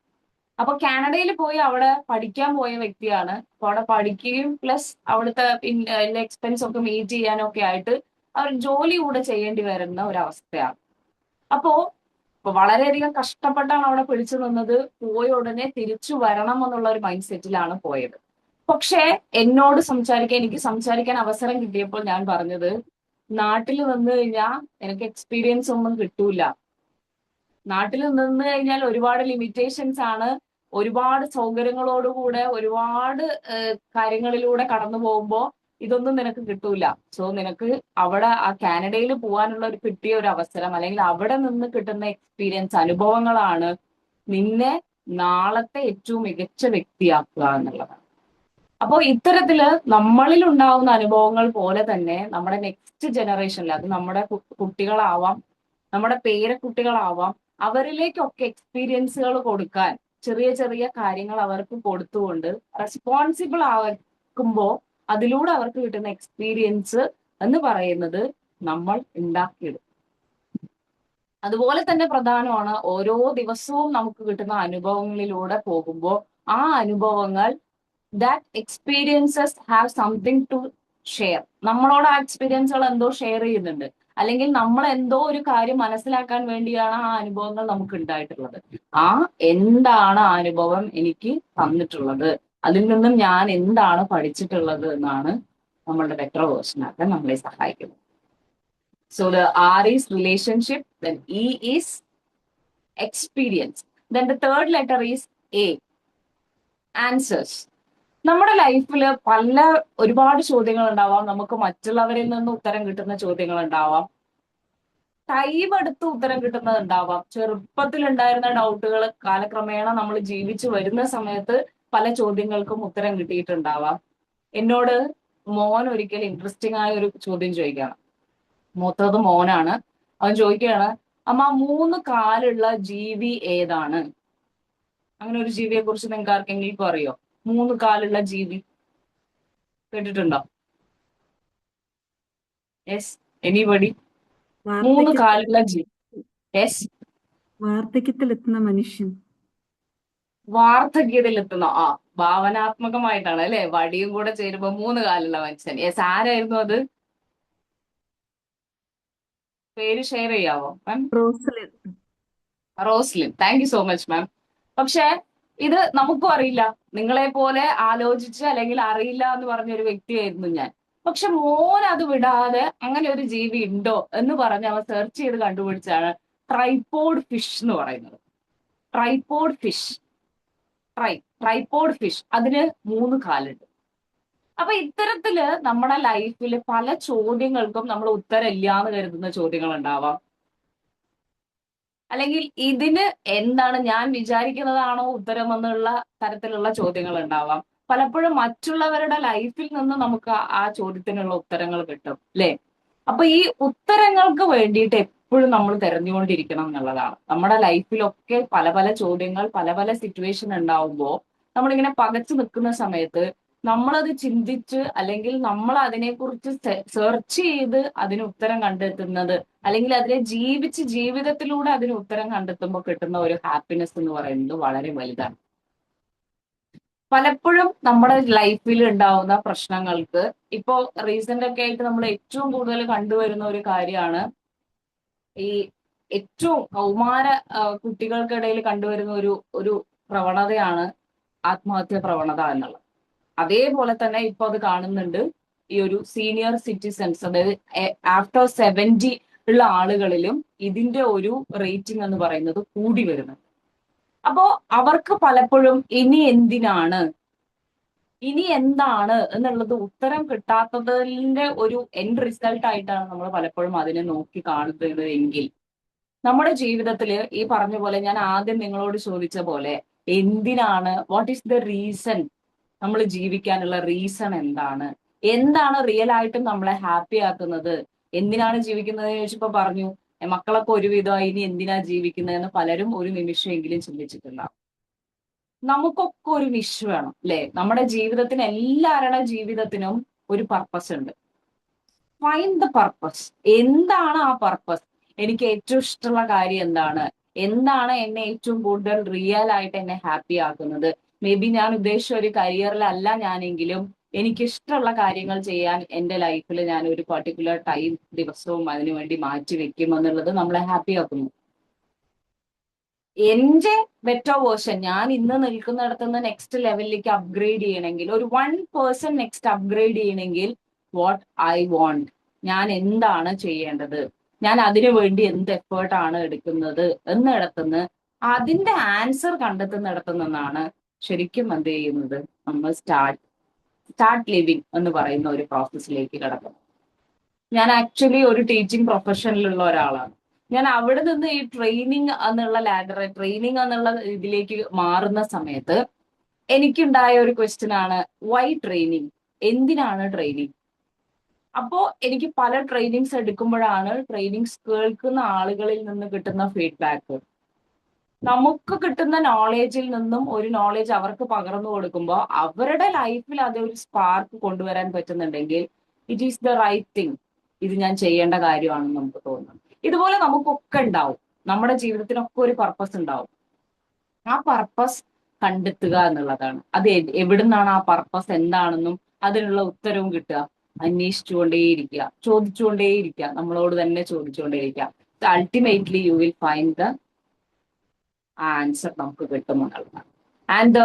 അപ്പൊ കാനഡയിൽ പോയി അവിടെ പഠിക്കാൻ പോയ വ്യക്തിയാണ്. അപ്പൊ അവിടെ പഠിക്കുകയും പ്ലസ് അവിടുത്തെ എക്സ്പെൻസ് ഒക്കെ മീറ്റ് ചെയ്യാനൊക്കെ ആയിട്ട് അവർ ജോലി കൂടെ ചെയ്യേണ്ടി വരുന്ന ഒരവസ്ഥയാണ്. അപ്പോ വളരെയധികം കഷ്ടപ്പെട്ടാണ് അവിടെ പിടിച്ചു നിന്നത്. പോയ ഉടനെ തിരിച്ചു വരണം എന്നുള്ള ഒരു മൈൻഡ് സെറ്റിലാണ് പോയത്. പക്ഷേ എന്നോട് എനിക്ക് സംസാരിക്കാൻ അവസരം കിട്ടിയപ്പോൾ ഞാൻ പറഞ്ഞത്, നാട്ടിൽ നിന്ന് കഴിഞ്ഞാൽ എനിക്ക് എക്സ്പീരിയൻസ് ഒന്നും കിട്ടൂല. നാട്ടിൽ നിന്ന് കഴിഞ്ഞാൽ ഒരുപാട് ലിമിറ്റേഷൻസ് ആണ്, ഒരുപാട് സൗകര്യങ്ങളോടുകൂടെ ഒരുപാട് കാര്യങ്ങളിലൂടെ കടന്നു പോകുമ്പോൾ ഇതൊന്നും നിനക്ക് കിട്ടൂല. സോ നിനക്ക് അവിടെ ആ കാനഡയിൽ പോകാനുള്ള കിട്ടിയ ഒരു അവസരം, അല്ലെങ്കിൽ അവിടെ നിന്ന് കിട്ടുന്ന എക്സ്പീരിയൻസ്, അനുഭവങ്ങളാണ് നിന്നെ നാളത്തെ ഏറ്റവും മികച്ച വ്യക്തിയാക്കുക എന്നുള്ളതാണ്. അപ്പോൾ ഇത്തരത്തില് നമ്മളിൽ ഉണ്ടാവുന്ന അനുഭവങ്ങൾ പോലെ തന്നെ നമ്മുടെ നെക്സ്റ്റ് ജനറേഷനിൽ, അത് നമ്മുടെ കുട്ടികളാവാം, നമ്മുടെ പേരക്കുട്ടികളാവാം, അവരിലേക്കൊക്കെ എക്സ്പീരിയൻസുകൾ കൊടുക്കാൻ ചെറിയ ചെറിയ കാര്യങ്ങൾ അവർക്ക് കൊടുത്തുകൊണ്ട് റെസ്പോൺസിബിൾ ആക്കുമ്പോൾ അതിലൂടെ അവർക്ക് കിട്ടുന്ന എക്സ്പീരിയൻസ് എന്ന് പറയുന്നത് നമ്മൾ ഉണ്ടാക്കിയെടുക്കും. അതുപോലെ തന്നെ പ്രധാനമാണ് ഓരോ ദിവസവും നമുക്ക് കിട്ടുന്ന അനുഭവങ്ങളിലൂടെ പോകുമ്പോൾ ആ അനുഭവങ്ങൾ that experiences have something to share. നമ്മളോട് ആ എക്സ്പീരിയൻസുകൾ എന്തോ ഷെയർ ചെയ്യുന്നുണ്ട്, അല്ലെങ്കിൽ നമ്മൾ എന്തോ ഒരു കാര്യം മനസ്സിലാക്കാൻ വേണ്ടിയാണ് ആ അനുഭവങ്ങൾ നമുക്ക് ഉണ്ടായിട്ടുള്ളത്. ആ എന്താണ് ആ അനുഭവം എനിക്ക് തന്നിട്ടുള്ളത്, അതിൽ നിന്നും ഞാൻ എന്താണ് പഠിച്ചിട്ടുള്ളത് എന്നാണ് നമ്മളുടെ ബെറ്റർ വേർഷൻ ആക്കാൻ നമ്മളെ സഹായിക്കുന്നത്. So the R is relationship, then E is experience. Then the third letter is A, answers. നമ്മുടെ ലൈഫിൽ ഒരുപാട് ചോദ്യങ്ങൾ ഉണ്ടാവാം. നമുക്ക് മറ്റുള്ളവരിൽ നിന്ന് ഉത്തരം കിട്ടുന്ന ചോദ്യങ്ങൾ ഉണ്ടാവാം, ടൈം എടുത്ത് ഉത്തരം കിട്ടുന്നത് ഉണ്ടാവാം. ചെറുപ്പത്തിൽ ഉണ്ടായിരുന്ന ഡൗട്ടുകൾ കാലക്രമേണ നമ്മൾ ജീവിച്ചു വരുന്ന സമയത്ത് പല ചോദ്യങ്ങൾക്കും ഉത്തരം കിട്ടിയിട്ടുണ്ടാവാം. എന്നോട് മോൻ ഒരിക്കൽ ഇൻട്രസ്റ്റിംഗ് ആയ ഒരു ചോദ്യം ചോദിക്കുകയാണ്. മൂത്തത് മോനാണ്. അവൻ ചോദിക്കുകയാണ്, അമ്മ 3 കാലുള്ള ജീവി ഏതാണ്? അങ്ങനെ ഒരു ജീവിയെ കുറിച്ച് നിങ്ങൾക്ക് ആർക്കെങ്കിലും അറിയോ? 3 കാലുള്ള ജീവി കേട്ടിട്ടുണ്ടോ? Yes, anybody? 3 കാലുള്ള ജീവി. യെസ്, വാർദ്ധക്യത്തിലെത്തുന്ന മനുഷ്യൻ. വാർദ്ധക്യത്തിലെത്തുന്ന, ഭാവനാത്മകമായിട്ടാണ് അല്ലെ, വടിയും കൂടെ ചേരുമ്പോ 3 കാലുള്ള മനുഷ്യൻ. യെസ്, ആരായിരുന്നു അത്? പേര് ഷെയർ ചെയ്യാവോ ma'am? Rosalin. Roslin, thank you so much ma'am. പക്ഷെ ഇത് നമുക്കും അറിയില്ല. നിങ്ങളെ പോലെ ആലോചിച്ച് അല്ലെങ്കിൽ അറിയില്ല എന്ന് പറഞ്ഞൊരു വ്യക്തിയായിരുന്നു ഞാൻ. പക്ഷെ മോൻ അത് വിടാതെ അങ്ങനെ ഒരു ജീവി ഉണ്ടോ എന്ന് പറഞ്ഞ് അവൻ സെർച്ച് ചെയ്ത് കണ്ടുപിടിച്ചാണ് ട്രൈപോഡ് ഫിഷ് എന്ന് പറയുന്നത്. ട്രൈപോഡ് ഫിഷ്, ട്രൈപോഡ് ഫിഷ്, അതിന് 3 കാലുണ്ട്. അപ്പൊ ഇത്തരത്തില് നമ്മുടെ ലൈഫിൽ പല ചോദ്യങ്ങൾക്കും നമ്മൾ ഉത്തരം ഇല്ല എന്ന് കരുതുന്ന ചോദ്യങ്ങൾ ഉണ്ടാവാം, അല്ലെങ്കിൽ ഇതിന് എന്താണ് ഞാൻ വിചാരിക്കുന്നതാണോ ഉത്തരം എന്നുള്ള തരത്തിലുള്ള ചോദ്യങ്ങൾ ഉണ്ടാവാം. പലപ്പോഴും മറ്റുള്ളവരുടെ ലൈഫിൽ നിന്ന് നമുക്ക് ആ ചോദ്യത്തിനുള്ള ഉത്തരങ്ങൾ കിട്ടും അല്ലെ. അപ്പൊ ഈ ഉത്തരങ്ങൾക്ക് വേണ്ടിയിട്ട് എപ്പോഴും നമ്മൾ തിരഞ്ഞുകൊണ്ടിരിക്കണം എന്നുള്ളതാണ്. നമ്മുടെ ലൈഫിലൊക്കെ പല പല ചോദ്യങ്ങൾ, പല പല സിറ്റുവേഷൻ ഉണ്ടാവുമ്പോൾ നമ്മളിങ്ങനെ പകച്ചു നിൽക്കുന്ന സമയത്ത് നമ്മളത് ചിന്തിച്ച് അല്ലെങ്കിൽ നമ്മൾ അതിനെക്കുറിച്ച് സെർച്ച് ചെയ്ത് അതിന് ഉത്തരം കണ്ടെത്തുന്നത്, അല്ലെങ്കിൽ അതിനെ ജീവിച്ച് ജീവിതത്തിലൂടെ അതിന് ഉത്തരം കണ്ടെത്തുമ്പോൾ കിട്ടുന്ന ഒരു ഹാപ്പിനെസ് എന്ന് പറയുന്നത് വളരെ വലുതാണ്. പലപ്പോഴും നമ്മുടെ ലൈഫിൽ ഉണ്ടാവുന്ന പ്രശ്നങ്ങൾക്ക് ഇപ്പോ റീസെന്റ് ഒക്കെ ആയിട്ട് നമ്മൾ ഏറ്റവും കൂടുതൽ കണ്ടുവരുന്ന ഒരു കാര്യമാണ് ഈ ഏറ്റവും കൗമാര കുട്ടികൾക്കിടയിൽ കണ്ടുവരുന്ന ഒരു പ്രവണതയാണ് ആത്മഹത്യാ പ്രവണത എന്നുള്ളത്. അതേപോലെ തന്നെ ഇപ്പൊ അത് കാണുന്നുണ്ട് ഈ ഒരു സീനിയർ സിറ്റിസൺസ്, അതായത് ആഫ്റ്റർ 70 ഉള്ള ആളുകളിലും ഇതിന്റെ ഒരു റേറ്റിംഗ് എന്ന് പറയുന്നത് കൂടി വരുന്നുണ്ട്. അപ്പോ അവർക്ക് പലപ്പോഴും ഇനി എന്താണ് എന്നുള്ളത് ഉത്തരം കിട്ടാത്തതിന്റെ ഒരു എൻഡ് റിസൾട്ട് ആയിട്ടാണ് നമ്മൾ പലപ്പോഴും അതിനെ നോക്കി കാണുന്നത്. എങ്കിൽ നമ്മുടെ ജീവിതത്തിൽ ഈ പറഞ്ഞ പോലെ, ഞാൻ ആദ്യം നിങ്ങളോട് ചോദിച്ച പോലെ, എന്തിനാണ്, വാട്ട് ഈസ് ദ റീസൺ, നമ്മൾ ജീവിക്കാനുള്ള റീസൺ എന്താണ് റിയൽ ആയിട്ടും നമ്മളെ ഹാപ്പി ആക്കുന്നത്, എന്തിനാണ് ജീവിക്കുന്നത് എന്ന് ചോദിച്ചപ്പോ പറഞ്ഞു മക്കളൊക്കെ ഒരുവിധമായി, ഇനി എന്തിനാ ജീവിക്കുന്നതെന്ന് പലരും ഒരു നിമിഷമെങ്കിലും ചിന്തിച്ചിട്ടുണ്ടാവും. നമുക്കൊക്കെ ഒരു വിഷ് വേണം അല്ലെ. നമ്മുടെ ജീവിതത്തിന്, എല്ലാവരുടെ ജീവിതത്തിനും ഒരു പർപ്പസ് ഉണ്ട്. Find the purpose. എന്താണ് ആ പർപ്പസ്? എനിക്ക് ഏറ്റവും ഇഷ്ടമുള്ള കാര്യം എന്താണ് എന്നെ ഏറ്റവും കൂടുതൽ റിയൽ ആയിട്ട് എന്നെ ഹാപ്പി ആക്കുന്നത്? മേ ബി ഞാൻ ഉദ്ദേശിച്ച ഒരു കരിയറിലല്ല ഞാനെങ്കിലും എനിക്കിഷ്ടമുള്ള കാര്യങ്ങൾ ചെയ്യാൻ എൻ്റെ ലൈഫിൽ ഞാൻ ഒരു പർട്ടിക്കുലർ ടൈം ദിവസവും അതിനുവേണ്ടി മാറ്റി വെക്കും എന്നുള്ളത് നമ്മളെ ഹാപ്പി ആക്കുന്നു. എന്റെ ബെറ്റർ വേർഷൻ, ഞാൻ ഇന്ന് നിൽക്കുന്നിടത്ത് നിന്ന് നെക്സ്റ്റ് ലെവലിലേക്ക് അപ്ഗ്രേഡ് ചെയ്യണമെങ്കിൽ, ഒരു 1% നെക്സ്റ്റ് അപ്ഗ്രേഡ് ചെയ്യണമെങ്കിൽ വാട്ട് ഐ വാണ്ട്, ഞാൻ എന്താണ് ചെയ്യേണ്ടത്, ഞാൻ അതിനു വേണ്ടി എന്ത് എഫേർട്ടാണ് എടുക്കുന്നത് എന്നിടത്തുനിന്ന്, അതിന്റെ ആൻസർ കണ്ടെത്തുന്നിടത്തു നിന്നാണ് ശരിക്കും എന്ത് ചെയ്യുന്നത്, നമ്മൾ സ്റ്റാർട്ട് ലിവിങ് എന്ന് പറയുന്ന ഒരു പ്രോസസ്സിലേക്ക് കടക്കുന്നത്. ഞാൻ ആക്ച്വലി ഒരു ടീച്ചിങ് പ്രൊഫഷനിലുള്ള ഒരാളാണ്. ഞാൻ അവിടെ നിന്ന് ഈ ട്രെയിനിങ് എന്നുള്ള ഇതിലേക്ക് മാറുന്ന സമയത്ത് എനിക്കുണ്ടായ ഒരു ക്വസ്റ്റ്യൻ ആണ്, വൈ ട്രെയിനിങ്? എന്തിനാണ് ട്രെയിനിങ്? അപ്പോ എനിക്ക് പല ട്രെയിനിങ്സ് എടുക്കുമ്പോഴാണ് ട്രെയിനിങ്സ് കേൾക്കുന്ന ആളുകളിൽ നിന്ന് കിട്ടുന്ന ഫീഡ്ബാക്ക്, നമുക്ക് കിട്ടുന്ന നോളേജിൽ നിന്നും ഒരു നോളേജ് അവർക്ക് പകർന്നു കൊടുക്കുമ്പോൾ അവരുടെ ലൈഫിൽ അതൊരു സ്പാർക്ക് കൊണ്ടുവരാൻ പറ്റുന്നുണ്ടെങ്കിൽ it is the right thing, ഇത് ഞാൻ ചെയ്യേണ്ട കാര്യമാണെന്ന് നമുക്ക് തോന്നുന്നു. ഇതുപോലെ നമുക്കൊക്കെ ഉണ്ടാവും, നമ്മുടെ ജീവിതത്തിനൊക്കെ ഒരു പർപ്പസ് ഉണ്ടാവും. ആ പർപ്പസ് കണ്ടെത്തുക എന്നുള്ളതാണ്. അത് എവിടുന്നാണ് ആ പർപ്പസ് എന്താണെന്നും അതിനുള്ള ഉത്തരവും കിട്ടുക, അന്വേഷിച്ചുകൊണ്ടേയിരിക്കുക, ചോദിച്ചുകൊണ്ടേയിരിക്കുക, നമ്മളോട് തന്നെ ചോദിച്ചുകൊണ്ടേയിരിക്കുക. Ultimately you will find the answer നമുക്ക് കിട്ടുമെന്നുള്ളതാണ്. And the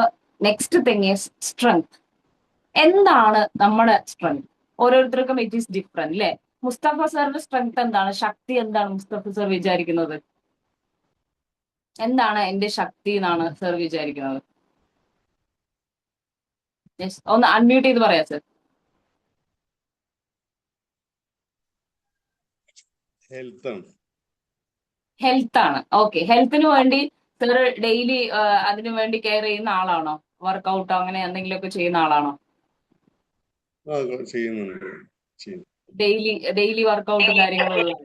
next thing is strength. എന്താണ് നമ്മുടെ സ്ട്രെങ്ത്? ഓരോരുത്തർക്കും ഇറ്റ് ഈസ് ഡിഫറെന്റ് അല്ലെ? മുസ്തഫ സാറിന്റെ സ്ട്രെങ്ത് എന്താണ്, ശക്തി എന്താണ് മുസ്തഫ സാർ വിചാരിക്കുന്നത്? എന്താണ് എന്റെ ശക്തി എന്നാണ് സാർ വിചാരിക്കുന്നത്? ഒന്ന് അൺമ്യൂട്ട് ചെയ്ത് പറയാം സർ. ഹെൽത്ത് ആണ്. ഓക്കെ, ഹെൽത്തിന് വേണ്ടി സർ ഡെയിലി അതിനു വേണ്ടി കെയർ ചെയ്യുന്ന ആളാണോ? വർക്കൗട്ടോ അങ്ങനെ എന്തെങ്കിലുമൊക്കെ ചെയ്യുന്ന ആളാണോ? ഡെയിലി വർക്കൗട്ടും കാര്യങ്ങളും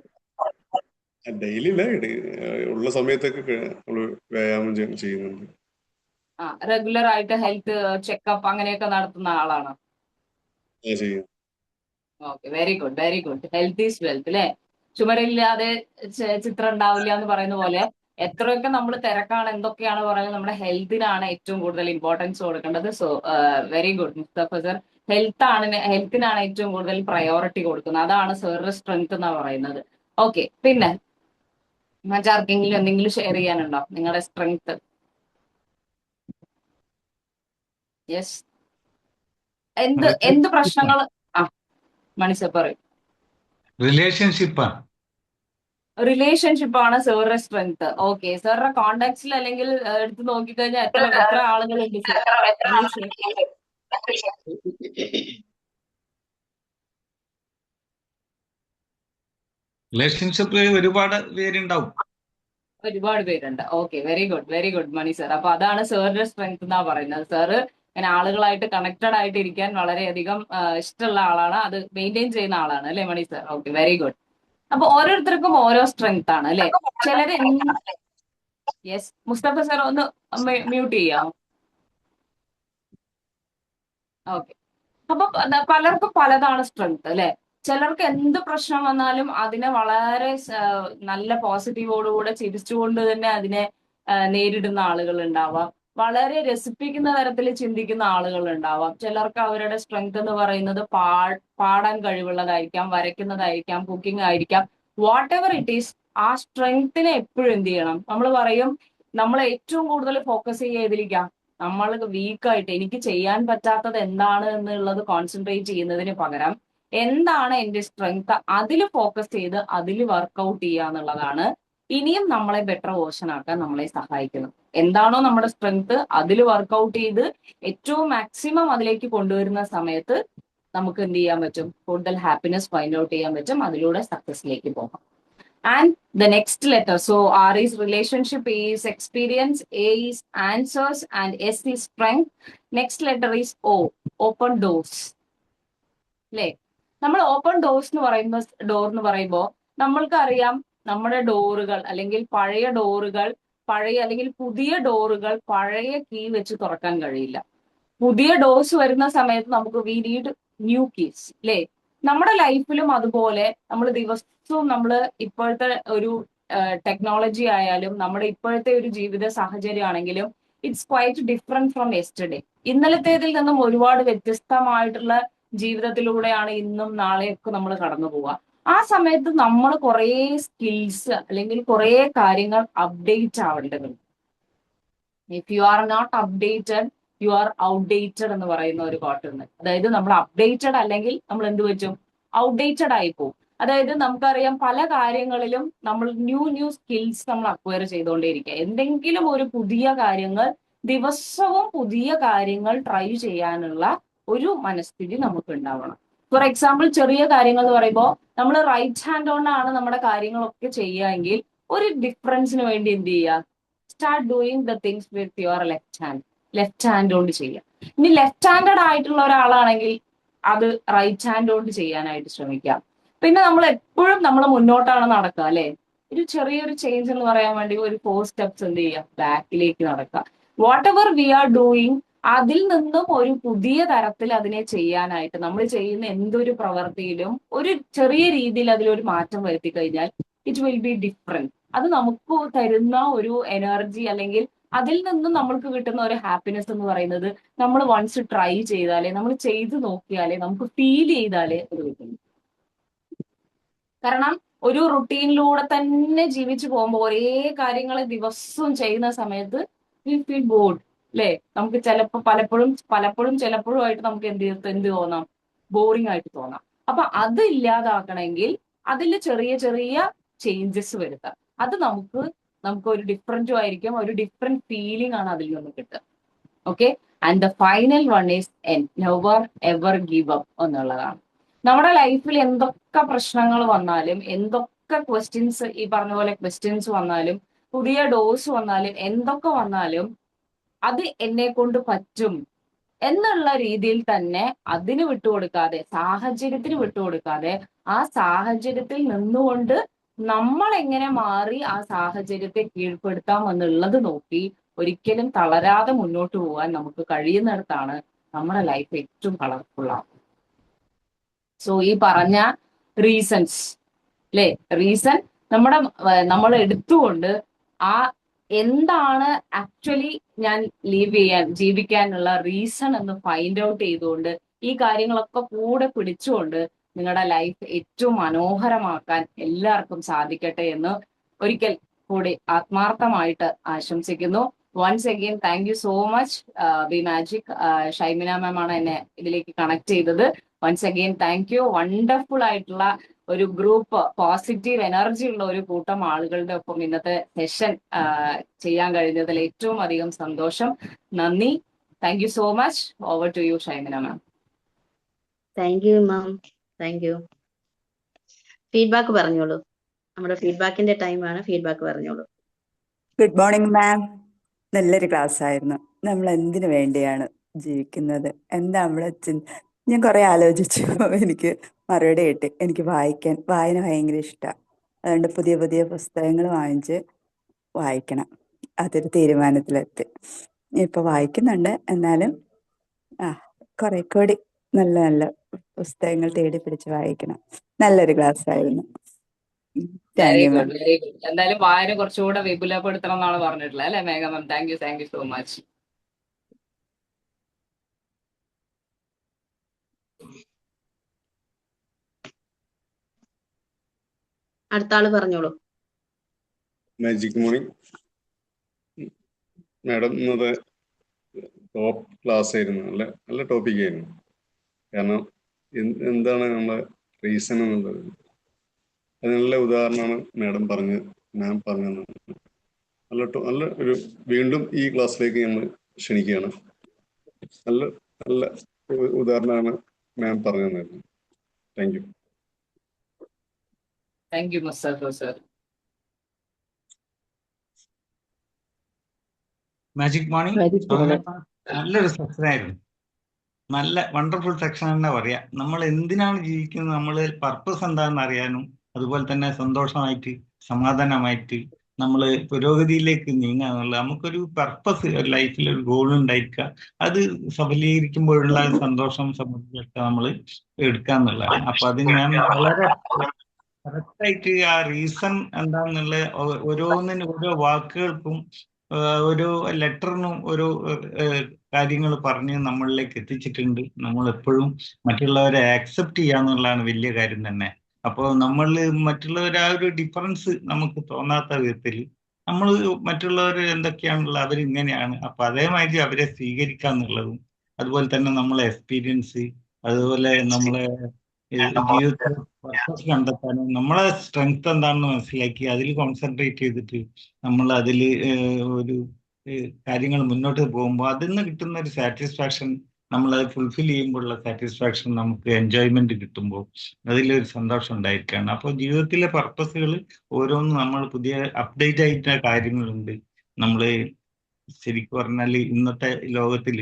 ഡെയിലി ഉള്ള സമയത്തൊക്കെ വ്യായാമം ചെയ്യുന്നുണ്ട്. റെഗുലർ ആയിട്ട് ഹെൽത്ത് ചെക്കപ്പ് അങ്ങനെയൊക്കെ നടത്തുന്ന ആളാണോ? Okay, very good, very good. Health is wealth അല്ലെ? ചുമരില്ലാതെ ചിത്രം ഉണ്ടാവില്ല എന്ന് പറയുന്ന പോലെ എത്രയൊക്കെ നമ്മൾ തിരക്കാണ്, എന്തൊക്കെയാണ് പറയുന്നത്, നമ്മുടെ ഹെൽത്തിനാണ് ഏറ്റവും കൂടുതൽ ഇമ്പോർട്ടൻസ് കൊടുക്കേണ്ടത്. So very good Mustafa sir. ഹെൽത്തിനാണ് ഏറ്റവും കൂടുതൽ പ്രയോറിറ്റി കൊടുക്കുന്നത്. അതാണ് സാറിന്റെ സ്ട്രെങ്ത് എന്നാ പറയുന്നത്. ഓക്കെ, പിന്നെ മറ്റാർക്കെങ്കിലും എന്തെങ്കിലും ഷെയർ ചെയ്യാനുണ്ടോ നിങ്ങളുടെ സ്ട്രെങ്ത്? യെസ്, എന്ത് പ്രശ്നങ്ങൾ? മണിസർ പറയും. റിലേഷൻഷിപ്പാണ് സാറിന്റെ സ്ട്രെങ്ത്. ഓക്കെ, സാറിന്റെ കോണ്ടാക്ട്സിൽ അല്ലെങ്കിൽ എടുത്ത് നോക്കിക്കഴിഞ്ഞാൽ എത്ര ആളുകളുണ്ട് റിലേഷൻഷിപ്പിൽ? ഒരുപാട് പേരുണ്ടാവും. ഒരുപാട് പേരുണ്ട്. Okay, very good, very good Mani sir. അപ്പൊ അതാണ് സാറിന്റെ സ്ട്രെങ്ത് എന്നാ പറയുന്നത്. സാറ് ഇങ്ങനെ ആളുകളായിട്ട് കണക്റ്റഡ് ആയിട്ട് ഇരിക്കാൻ വളരെയധികം ഇഷ്ടമുള്ള ആളാണ്, അത് മെയിൻറ്റെയിൻ ചെയ്യുന്ന ആളാണ് അല്ലെ മണി സർ? Okay, very good. അപ്പൊ ഓരോരുത്തർക്കും ഓരോ സ്ട്രെങ്ത് ആണ് അല്ലെ? ചിലര് യെസ്, മുസ്തഫ സർ ഒന്ന് മ്യൂട്ട് ചെയ്യാമോ? ഓക്കെ, അപ്പൊ പലർക്കും പലതാണ് സ്ട്രെങ്ത് അല്ലെ? ചിലർക്ക് എന്ത് പ്രശ്നം വന്നാലും അതിനെ വളരെ നല്ല പോസിറ്റീവോടുകൂടെ ചിരിച്ചുകൊണ്ട് തന്നെ അതിനെ നേരിടുന്ന ആളുകൾ ഉണ്ടാവാം. വളരെ രസിപ്പിക്കുന്ന തരത്തിൽ ചിന്തിക്കുന്ന ആളുകൾ ഉണ്ടാവാം. ചിലർക്ക് അവരുടെ സ്ട്രെങ്ത് എന്ന് പറയുന്നത് പാടാൻ കഴിവുള്ളതായിരിക്കാം, വരയ്ക്കുന്നതായിരിക്കാം, കുക്കിംഗ് ആയിരിക്കാം, വാട്ട് എവർ ഇറ്റ് ഈസ്. ആ സ്ട്രെങ്ത്തിനെ എപ്പോഴും എന്ത് ചെയ്യണം? നമ്മൾ പറയും, നമ്മൾ ഏറ്റവും കൂടുതൽ ഫോക്കസ് ചെയ്തിരിക്കാം നമ്മൾ വീക്കായിട്ട് എനിക്ക് ചെയ്യാൻ പറ്റാത്തത് എന്താണ് എന്നുള്ളത് കോൺസെൻട്രേറ്റ് ചെയ്യുന്നതിന് പകരം എന്താണ് എന്റെ സ്ട്രെങ്ത്, അതിൽ ഫോക്കസ് ചെയ്ത് അതിൽ വർക്കൗട്ട് ചെയ്യുക എന്നുള്ളതാണ് ഇനിയും നമ്മളെ ബെറ്റർ വേർഷൻ ആക്കാൻ നമ്മളെ സഹായിക്കുന്നത്. എന്താണോ നമ്മുടെ സ്ട്രെങ്ത് അതിൽ വർക്കൗട്ട് ചെയ്ത് ഏറ്റവും മാക്സിമം അതിലേക്ക് കൊണ്ടുവരുന്ന സമയത്ത് നമുക്ക് എന്ത് ചെയ്യാൻ പറ്റും? കൂടുതൽ ഹാപ്പിനെസ് ഫൈൻഡ് ഔട്ട് ചെയ്യാൻ പറ്റും, അതിലൂടെ സക്സസിലേക്ക് പോകാം. And the next letter, so R is relationship, A is experience, A is answers, and S is strength. Next letter is O, open doors. അല്ലേ? നമ്മൾ ഓപ്പൺ ഡോർ എന്ന് പറയുമ്പോൾ നമ്മൾക്ക് അറിയാം, നമ്മുടെ ഡോറുകൾ അല്ലെങ്കിൽ അല്ലെങ്കിൽ പുതിയ ഡോറുകൾ പഴയ കീ വെച്ച് തുറക്കാൻ കഴിയില്ല. പുതിയ ഡോർസ് വരുന്ന സമയത്ത് നമുക്ക് വി നീഡ് ന്യൂ കീസ് അല്ലേ? നമ്മുടെ ലൈഫിലും അതുപോലെ നമ്മൾ ദിവസവും ഇപ്പോഴത്തെ ഒരു ടെക്നോളജി ആയാലും നമ്മുടെ ഇപ്പോഴത്തെ ഒരു ജീവിത സാഹചര്യം ആണെങ്കിലും it's quite different from yesterday. ഇന്നലത്തേതിൽ നിന്നും ഒരുപാട് വ്യത്യസ്തമായിട്ടുള്ള ജീവിതത്തിലൂടെയാണ് ഇന്നും നാളെയൊക്കെ നമ്മൾ കടന്നു പോവുക. ആ സമയത്ത് നമ്മൾ കുറേ സ്കിൽസ് അല്ലെങ്കിൽ കുറേ കാര്യങ്ങൾ അപ്ഡേറ്റ് ആവേണ്ടതുണ്ട്. If you are not updated you are outdated എന്ന് പറയുന്ന ഒരു കോട്ടുണ്ട്. അതായത് നമ്മൾ അപ്ഡേറ്റഡ് അല്ലെങ്കിൽ നമ്മൾ എന്ത് പറ്റും? ഔട്ട്ഡേറ്റഡ് ആയി പോകും. അതായത് നമുക്കറിയാം പല കാര്യങ്ങളിലും നമ്മൾ ന്യൂ സ്കിൽസ് നമ്മൾ അക്വയർ ചെയ്തുകൊണ്ടേയിരിക്കുക. എന്തെങ്കിലും ഒരു ദിവസവും പുതിയ കാര്യങ്ങൾ ട്രൈ ചെയ്യാനുള്ള ഒരു മനസ്ഥിതി നമുക്ക് ഉണ്ടാവണം. ഫോർ എക്സാമ്പിൾ, ചെറിയ കാര്യങ്ങൾ എന്ന് പറയുമ്പോൾ നമ്മൾ റൈറ്റ് ഹാൻഡ് കൊണ്ടാണ് നമ്മുടെ കാര്യങ്ങളൊക്കെ ചെയ്യുകയെങ്കിൽ ഒരു ഡിഫറൻസിന് വേണ്ടി എന്ത് ചെയ്യുക? Start doing the things with your left hand കൊണ്ട് ചെയ്യുക. ഇനി ലെഫ്റ്റ് ഹാൻഡഡ് ആയിട്ടുള്ള ഒരാളാണെങ്കിൽ അത് റൈറ്റ് ഹാൻഡ് കൊണ്ട് ചെയ്യാനായിട്ട് ശ്രമിക്കാം. പിന്നെ നമ്മൾ എപ്പോഴും നമ്മൾ മുന്നോട്ടാണ് നടക്കുക അല്ലെ. ഒരു ചെറിയൊരു ചേഞ്ച് എന്ന് പറയാൻ വേണ്ടി ഒരു 4 സ്റ്റെപ്സ് എന്ത് ചെയ്യുക, ബാക്കിലേക്ക് നടക്കുക. Whatever we are doing, അതിൽ നിന്നും ഒരു പുതിയ തരത്തിൽ അതിനെ ചെയ്യാനായിട്ട് നമ്മൾ ചെയ്യുന്ന എന്തൊരു പ്രവൃത്തിയിലും ഒരു ചെറിയ രീതിയിൽ അതിലൊരു മാറ്റം വരുത്തി കഴിഞ്ഞാൽ ഇറ്റ് വിൽ ബി ഡിഫറെന്റ്. അത് നമുക്ക് തരുന്ന ഒരു എനർജി അല്ലെങ്കിൽ അതിൽ നിന്നും നമ്മൾക്ക് കിട്ടുന്ന ഒരു ഹാപ്പിനെസ് എന്ന് പറയുന്നത് നമ്മൾ വൺസ് ട്രൈ ചെയ്താലേ, നമ്മൾ ചെയ്ത് നോക്കിയാലേ, നമുക്ക് ഫീൽ ചെയ്താലേ അത് കിട്ടുന്നു. കാരണം ഒരു റുട്ടീനിലൂടെ തന്നെ ജീവിച്ചു പോകുമ്പോൾ ഒരേ കാര്യങ്ങൾ ദിവസവും ചെയ്യുന്ന സമയത്ത് വി ഫീൽ ബോർഡ് അല്ലേ. നമുക്ക് പലപ്പോഴും ചിലപ്പോഴുമായിട്ട് നമുക്ക് എന്ത് തോന്നാം, ബോറിംഗ് ആയിട്ട് തോന്നാം. അപ്പൊ അത് ഇല്ലാതാക്കണമെങ്കിൽ അതിൽ ചെറിയ ചെറിയ ചേഞ്ചസ് വരുത്താം. അത് നമുക്ക് ഒരു ഡിഫറൻറ്റും ആയിരിക്കും, ഒരു ഡിഫറെന്റ് ഫീലിംഗ് ആണ് അതിൽ നിന്ന് കിട്ടുക. Okay, and the final one is never ever give up എന്നുള്ളതാണ്. നമ്മുടെ ലൈഫിൽ എന്തൊക്കെ പ്രശ്നങ്ങൾ വന്നാലും, എന്തൊക്കെ ക്വസ്റ്റ്യൻസ്, ഈ പറഞ്ഞ പോലെ ക്വസ്റ്റ്യൻസ് വന്നാലും, പുതിയ ഡോസ് വന്നാലും, എന്തൊക്കെ വന്നാലും അത് എന്നെ കൊണ്ട് പറ്റും എന്നുള്ള രീതിയിൽ തന്നെ അതിന് വിട്ടുകൊടുക്കാതെ, സാഹചര്യത്തിന് വിട്ടുകൊടുക്കാതെ, ആ സാഹചര്യത്തിൽ നിന്നുകൊണ്ട് നമ്മൾ എങ്ങനെ മാറി ആ സാഹചര്യത്തെ കീഴ്പ്പെടുത്താം എന്നുള്ളത് നോക്കി ഒരിക്കലും തളരാതെ മുന്നോട്ട് പോകാൻ നമുക്ക് കഴിയുന്നിടത്താണ് നമ്മുടെ ലൈഫ് ഏറ്റവും കളർഫുൾ ആവും. സോ ഈ പറഞ്ഞ റീസൺസ് അല്ലെ, റീസൺ നമ്മൾ എടുത്തുകൊണ്ട് ആ എന്താണ് ആക്ച്വലി ഞാൻ ജീവിക്കാനുള്ള റീസൺ എന്ന് ഫൈൻഡ് ഔട്ട് ചെയ്തുകൊണ്ട് ഈ കാര്യങ്ങളൊക്കെ കൂടെ പിടിച്ചുകൊണ്ട് നിങ്ങളുടെ ലൈഫ് ഏറ്റവും മനോഹരമാക്കാൻ എല്ലാവർക്കും സാധിക്കട്ടെ എന്ന് ഒരിക്കൽ കൂടി ആത്മാർത്ഥമായിട്ട് ആശംസിക്കുന്നു. Once again thank you so much B magic. Shaimina ma'am ആണ് എന്നെ ഇതിലേക്ക് കണക്ട് ചെയ്തത്. Once again thank you. Wonderful ആയിട്ടുള്ള ഒരു ഗ്രൂപ്പ്, പോസിറ്റീവ് എനർജി ഉള്ള ഒരു കൂട്ടം ആളുകളുടെ ഒപ്പം ഇന്നത്തെ സെഷൻ ചെയ്യാൻ കഴിഞ്ഞതിൽ ഏറ്റവും അധികം സന്തോഷം. നന്ദി. Thank you so much. Over to you Shaimina ma'am. Thank you ma'am, thank you. Feedback പറഞ്ഞോളൂ, നമ്മുടെ ഫീഡ്ബാക്കിന്റെ ടൈമാണ്. ഫീഡ്ബാക്ക് പറഞ്ഞോളൂ. Good morning ma'am. നല്ലൊരു ക്ലാസ് ആയിരുന്നു. നമ്മൾ എന്തിനു വേണ്ടിയാണ് ജീവിക്കുന്നത്, എന്താ നമ്മളെ ഞാൻ കുറെ ആലോചിച്ചു. എനിക്ക് മറുപടി കിട്ടി. എനിക്ക് വായന ഭയങ്കര ഇഷ്ടമാണ്. അതുകൊണ്ട് പുതിയ പുതിയ പുസ്തകങ്ങൾ വാങ്ങിച്ച് വായിക്കണം, അതൊരു തീരുമാനത്തിലെത്തി. ഇപ്പൊ വായിക്കുന്നുണ്ട്, എന്നാലും കുറെ കൂടി നല്ല നല്ല പുസ്തകങ്ങൾ തേടി പിടിച്ച് വായിക്കണം. നല്ലൊരു ക്ലാസ് ആയിരുന്നു. Very good, very good. എന്തായാലും വായന കുറച്ചുകൂടെ വിപുലപ്പെടുത്തണം എന്നാണ് പറഞ്ഞിട്ടുള്ളത് അല്ലെ Megha ma'am? Thank you so much. അടുത്ത ആള് പറഞ്ഞോളൂ. മാജിക് മോർണിംഗ് മാഡം, ഇന്നത്തെ ടോപ്പ് ക്ലാസ് ആയിരുന്നു. നല്ല ടോപ്പിക് ആയിരുന്നു. കാരണം എന്താണ് നമ്മളെ റീസൺ എന്നുള്ളത് അതിനുള്ള ഉദാഹരണമാണ് മാം പറഞ്ഞത്. നല്ല ഒരു വീണ്ടും ഈ ക്ലാസ്സിലേക്ക് ഞങ്ങൾ ക്ഷണിക്കുകയാണ്. നല്ല ഉദാഹരണമാണ് മാം പറഞ്ഞു തന്നത്. Thank you. Thank you Mustafa sir. Magic morning നല്ലൊരു സെക്ഷൻ ആയിരുന്നു. നല്ല വണ്ടർഫുൾ സെക്ഷൻ എന്നാ പറയാ. നമ്മൾ എന്തിനാണ് ജീവിക്കുന്നത്, നമ്മളെ പർപ്പസ് എന്താണെന്ന് അറിയാനും, അതുപോലെ തന്നെ സന്തോഷമായിട്ട് സമാധാനമായിട്ട് നമ്മൾ പുരോഗതിയിലേക്ക് നീങ്ങാന്നുള്ള നമുക്കൊരു പർപ്പസ്, ലൈഫിൽ ഒരു ഗോൾ ഉണ്ടായിരിക്കുക. അത് സഫലീകരിക്കുമ്പോഴുള്ള സന്തോഷം സംബന്ധിച്ചൊക്കെ നമ്മൾ എടുക്കാന്നുള്ളതാണ്. അപ്പൊ അത് ഞാൻ വളരെ കറക്റ്റായിട്ട് ആ റീസൺ എന്താന്നുള്ള ഓരോന്നിനും, ഓരോ വാക്കുകൾക്കും, ഓരോ ലെറ്ററിനും ഓരോ കാര്യങ്ങൾ പറഞ്ഞ് നമ്മളിലേക്ക് എത്തിച്ചിട്ടുണ്ട്. നമ്മൾ എപ്പോഴും മറ്റുള്ളവരെ ആക്സെപ്റ്റ് ചെയ്യാന്നുള്ളതാണ് വലിയ കാര്യം തന്നെ. അപ്പോൾ നമ്മൾ മറ്റുള്ളവരെ ആ ഒരു ഡിഫറൻസ് നമുക്ക് തോന്നാത്ത വിധത്തിൽ നമ്മൾ മറ്റുള്ളവർ എന്തൊക്കെയാണുള്ളത്, അവരിങ്ങനെയാണ്, അപ്പൊ അതേമാതിരി അവരെ സ്വീകരിക്കാന്നുള്ളതും, അതുപോലെ തന്നെ നമ്മളെ എക്സ്പീരിയൻസ്, അതുപോലെ നമ്മളെ ജീവിതത്തിൽ പർപ്പസ് കണ്ടെത്താനും, നമ്മളെ സ്ട്രെങ്ത് എന്താണെന്ന് മനസ്സിലാക്കി അതിൽ കോൺസെൻട്രേറ്റ് ചെയ്തിട്ട് നമ്മൾ അതിൽ ഒരു കാര്യങ്ങൾ മുന്നോട്ട് പോകുമ്പോൾ അതിൽ നിന്ന് കിട്ടുന്ന ഒരു സാറ്റിസ്ഫാക്ഷൻ, നമ്മളത് ഫുൾഫിൽ ചെയ്യുമ്പോഴുള്ള സാറ്റിസ്ഫാക്ഷൻ, നമുക്ക് എൻജോയ്മെന്റ് കിട്ടുമ്പോൾ അതിലൊരു സന്തോഷം ഉണ്ടായിരിക്കുകയാണ്. അപ്പോൾ ജീവിതത്തിലെ പർപ്പസുകൾ ഓരോന്നും നമ്മൾ പുതിയ അപ്ഡേറ്റ് ആയിട്ടുള്ള കാര്യങ്ങളുണ്ട്. നമ്മൾ ശരിക്കും പറഞ്ഞാൽ ഇന്നത്തെ ലോകത്തിൽ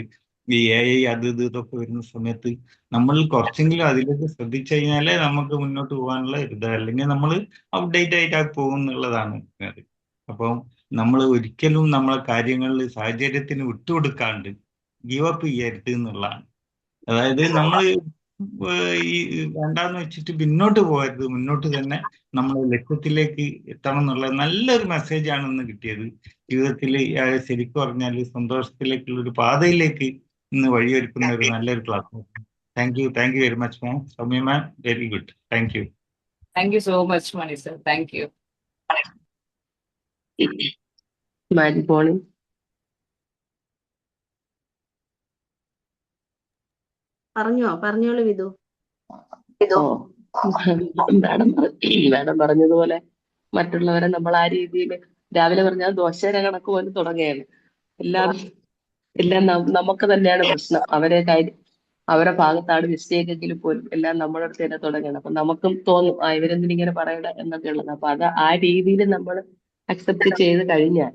ഈ AI അത് ഇത് ഇതൊക്കെ വരുന്ന സമയത്ത് നമ്മൾ കുറച്ചെങ്കിലും അതിലേക്ക് ശ്രദ്ധിച്ചു കഴിഞ്ഞാലേ നമുക്ക് മുന്നോട്ട് പോകാനുള്ള ഇത്, അല്ലെങ്കിൽ നമ്മൾ ഔട്ട്ഡേറ്റ് ആയിട്ട് പോകും എന്നുള്ളതാണ് അത്. അപ്പം നമ്മൾ ഒരിക്കലും നമ്മളെ കാര്യങ്ങളിൽ സാഹചര്യത്തിന് വിട്ടുകൊടുക്കാണ്ട് ഗീവ് അപ്പ് ചെയ്യരുത് എന്നുള്ളതാണ്. അതായത് നമ്മൾ ഈ വേണ്ടാന്ന് വെച്ചിട്ട് പിന്നോട്ട് പോകരുത്, മുന്നോട്ട് തന്നെ നമ്മളെ ലക്ഷ്യത്തിലേക്ക് എത്തണം എന്നുള്ള നല്ലൊരു മെസ്സേജാണ് ഇന്ന് കിട്ടിയത്. ജീവിതത്തിൽ ശരിക്കും പറഞ്ഞാൽ സന്തോഷത്തിലേക്കുള്ള ഒരു പാതയിലേക്ക് ഇന്ന് വഴിയൊരുക്കുന്ന ഒരു നല്ലൊരു class. Thank you very much ma'am. Soumya ma'am, very good. Thank you. Thank you so much Mani sir. Thank you. Magic morning. പറഞ്ഞോളൂ വിധു. മാഡം പറഞ്ഞതുപോലെ മറ്റുള്ളവരെ നമ്മൾ ആ രീതിയിൽ രാവിലെ പറഞ്ഞാൽ ദോശയുടെ കണക്ക് പോലെ തുടങ്ങുകയാണ്. എല്ലാം നമുക്ക് തന്നെയാണ് പ്രശ്നം. അവരെ ഭാഗത്താണ് മിസ്റ്റേക്ക് എങ്കിലും പോലും എല്ലാം നമ്മുടെ അടുത്ത് തന്നെ തുടങ്ങണം. അപ്പൊ നമുക്കും തോന്നും ഇവരെന്തിനിങ്ങനെ പറയണ എന്നൊക്കെ ഉള്ളത്. അപ്പൊ അത് ആ രീതിയിൽ നമ്മൾ അക്സെപ്റ്റ് ചെയ്ത് കഴിഞ്ഞാൽ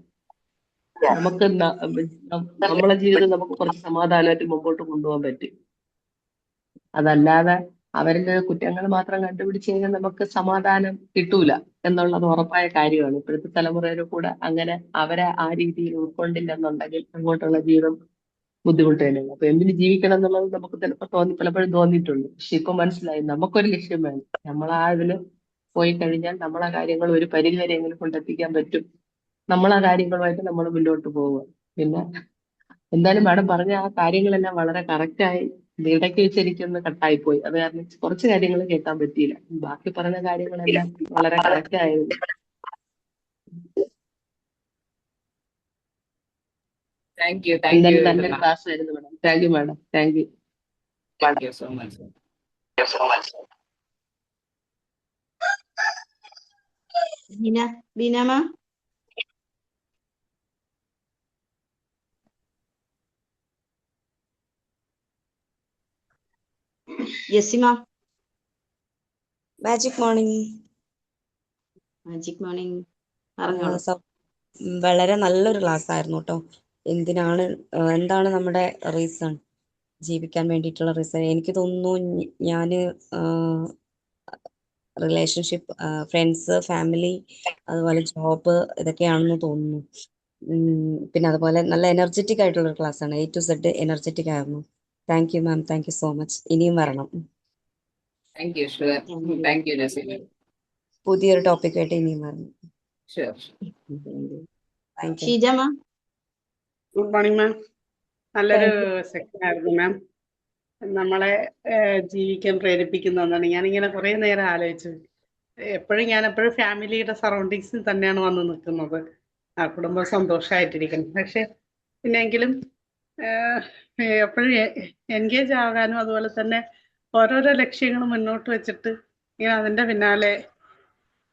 നമുക്ക് നമ്മളെ ജീവിതം നമുക്ക് കുറച്ച് സമാധാനമായിട്ട് മുമ്പോട്ട് കൊണ്ടുപോകാൻ പറ്റും. അതല്ലാതെ അവരുടെ കുറ്റങ്ങൾ മാത്രം കണ്ടുപിടിച്ച് കഴിഞ്ഞാൽ നമുക്ക് സമാധാനം കിട്ടൂല എന്നുള്ളത് ഉറപ്പായ കാര്യമാണ്. ഇപ്പോഴത്തെ തലമുറയുടെ കൂടെ അങ്ങനെ അവരെ ആ രീതിയിൽ ഉൾക്കൊണ്ടില്ലെന്നുണ്ടെങ്കിൽ അങ്ങോട്ടുള്ള ജീവിതം ബുദ്ധിമുട്ട് തന്നെയാണ്. അപ്പൊ എന്തിന് ജീവിക്കണം എന്നുള്ളത് നമുക്ക് ചിലപ്പോൾ പലപ്പോഴും തോന്നിയിട്ടുണ്ട്. പക്ഷെ ഇപ്പൊ മനസ്സിലായി നമുക്കൊരു ലക്ഷ്യം വേണം. നമ്മൾ ആ ഇതില് പോയി കഴിഞ്ഞാൽ നമ്മളെ കാര്യങ്ങൾ ഒരു പരിധി വരെ എങ്ങനെ കൊണ്ടെത്തിക്കാൻ പറ്റും, നമ്മളെ കാര്യങ്ങളുമായിട്ട് നമ്മൾ മുന്നോട്ട് പോവുക. പിന്നെ എന്തായാലും മാഡം പറഞ്ഞ ആ കാര്യങ്ങളെല്ലാം വളരെ കറക്റ്റായി. ഇടയ്ക്ക് വെച്ചിരിക്കുന്ന കട്ടായി പോയി, അത് കാരണം കുറച്ച് കാര്യങ്ങൾ കേൾക്കാൻ പറ്റിയില്ല. ബാക്കി പറഞ്ഞ കാര്യങ്ങളെല്ലാം വളരെ കറക്റ്റ് ആയിരുന്നു. എന്തായാലും നല്ലൊരു ക്ലാസ് ആയിരുന്നു madam. Thank you madam. Thank you. Thank you so much. Beena ma'am. യെസിമ. Magic morning. Magic morning. പറഞ്ഞോളൂ. വളരെ നല്ലൊരു ക്ലാസ് ആയിരുന്നു കേട്ടോ. എന്താണ് നമ്മുടെ റീസൺ, ജീവിക്കാൻ വേണ്ടിയിട്ടുള്ള റീസൺ? എനിക്ക് തോന്നുന്നു ഞാന് റിലേഷൻഷിപ്പ്, ഫ്രണ്ട്സ്, ഫാമിലി, അതുപോലെ ജോബ്, ഇതൊക്കെയാണെന്ന് തോന്നുന്നു. പിന്നെ അതുപോലെ നല്ല എനർജറ്റിക് ആയിട്ടുള്ള ഒരു ക്ലാസ് ആണ്. A to Z എനർജറ്റിക് ആയിരുന്നു. Thank you ma'am. Thank you so much. ഇനിയും വരണം. പുതിയൊരു ടോപ്പിക്കായിട്ട് ഇനിയും വരണം. Sheeja ma'am. Good morning ma'am. നല്ലൊരു സെക്ഷൻ ആയിരുന്നു മാം. നമ്മളെ ജീവിക്കാൻ പ്രേരിപ്പിക്കുന്ന ഒന്നാണ്. ഞാനിങ്ങനെ കുറേ നേരം ആലോചിച്ചു. ഞാൻ എപ്പോഴും ഫാമിലിയുടെ സറൗണ്ടിങ്സിൽ തന്നെയാണ് വന്ന് നിൽക്കുന്നത്. ആ കുടുംബം സന്തോഷമായിട്ടിരിക്കണം. പക്ഷെ പിന്നെങ്കിലും എപ്പോഴും എൻഗേജ് ആകാനും അതുപോലെ തന്നെ ഓരോരോ ലക്ഷ്യങ്ങൾ മുന്നോട്ട് വെച്ചിട്ട് ഇങ്ങനെ അതിൻ്റെ പിന്നാലെ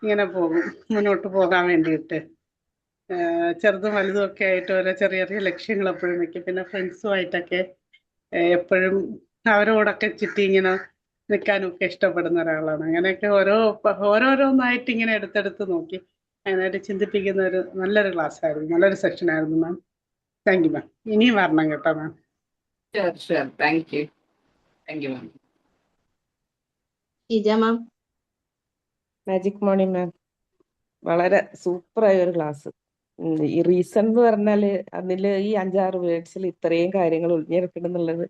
ഇങ്ങനെ പോകും, മുന്നോട്ട് പോകാൻ വേണ്ടിയിട്ട്. ചെറുതും വലുതും ഒക്കെ ആയിട്ട് ഓരോ ചെറിയ ചെറിയ ലക്ഷ്യങ്ങൾ എപ്പോഴും വെക്കും. പിന്നെ ഫ്രണ്ട്സുമായിട്ടൊക്കെ എപ്പോഴും അവരോടൊക്കെ ചുറ്റി ഇങ്ങനെ നിൽക്കാനും ഒക്കെ ഇഷ്ടപ്പെടുന്ന ഒരാളാണ്. അങ്ങനെയൊക്കെ ഓരോരോന്നായിട്ട് ഇങ്ങനെ എടുത്തെടുത്ത് നോക്കി അതിനായിട്ട് ചിന്തിപ്പിക്കുന്ന ഒരു നല്ലൊരു ക്ലാസ് ആയിരുന്നു, നല്ലൊരു സെക്ഷൻ ആയിരുന്നു മാം. താങ്ക് യു മാം. ഇനിയും വരണം കേട്ടോ മാം. Magic morning ma'am. വളരെ സൂപ്പറായ ഒരു ക്ലാസ്. ഈ റീസൺ എന്ന് പറഞ്ഞാല് അതിൽ ഈ 5-6 വേർഡ്സിൽ ഇത്രയും കാര്യങ്ങൾ ഒളിഞ്ഞിരിക്കണമെന്നുള്ളത്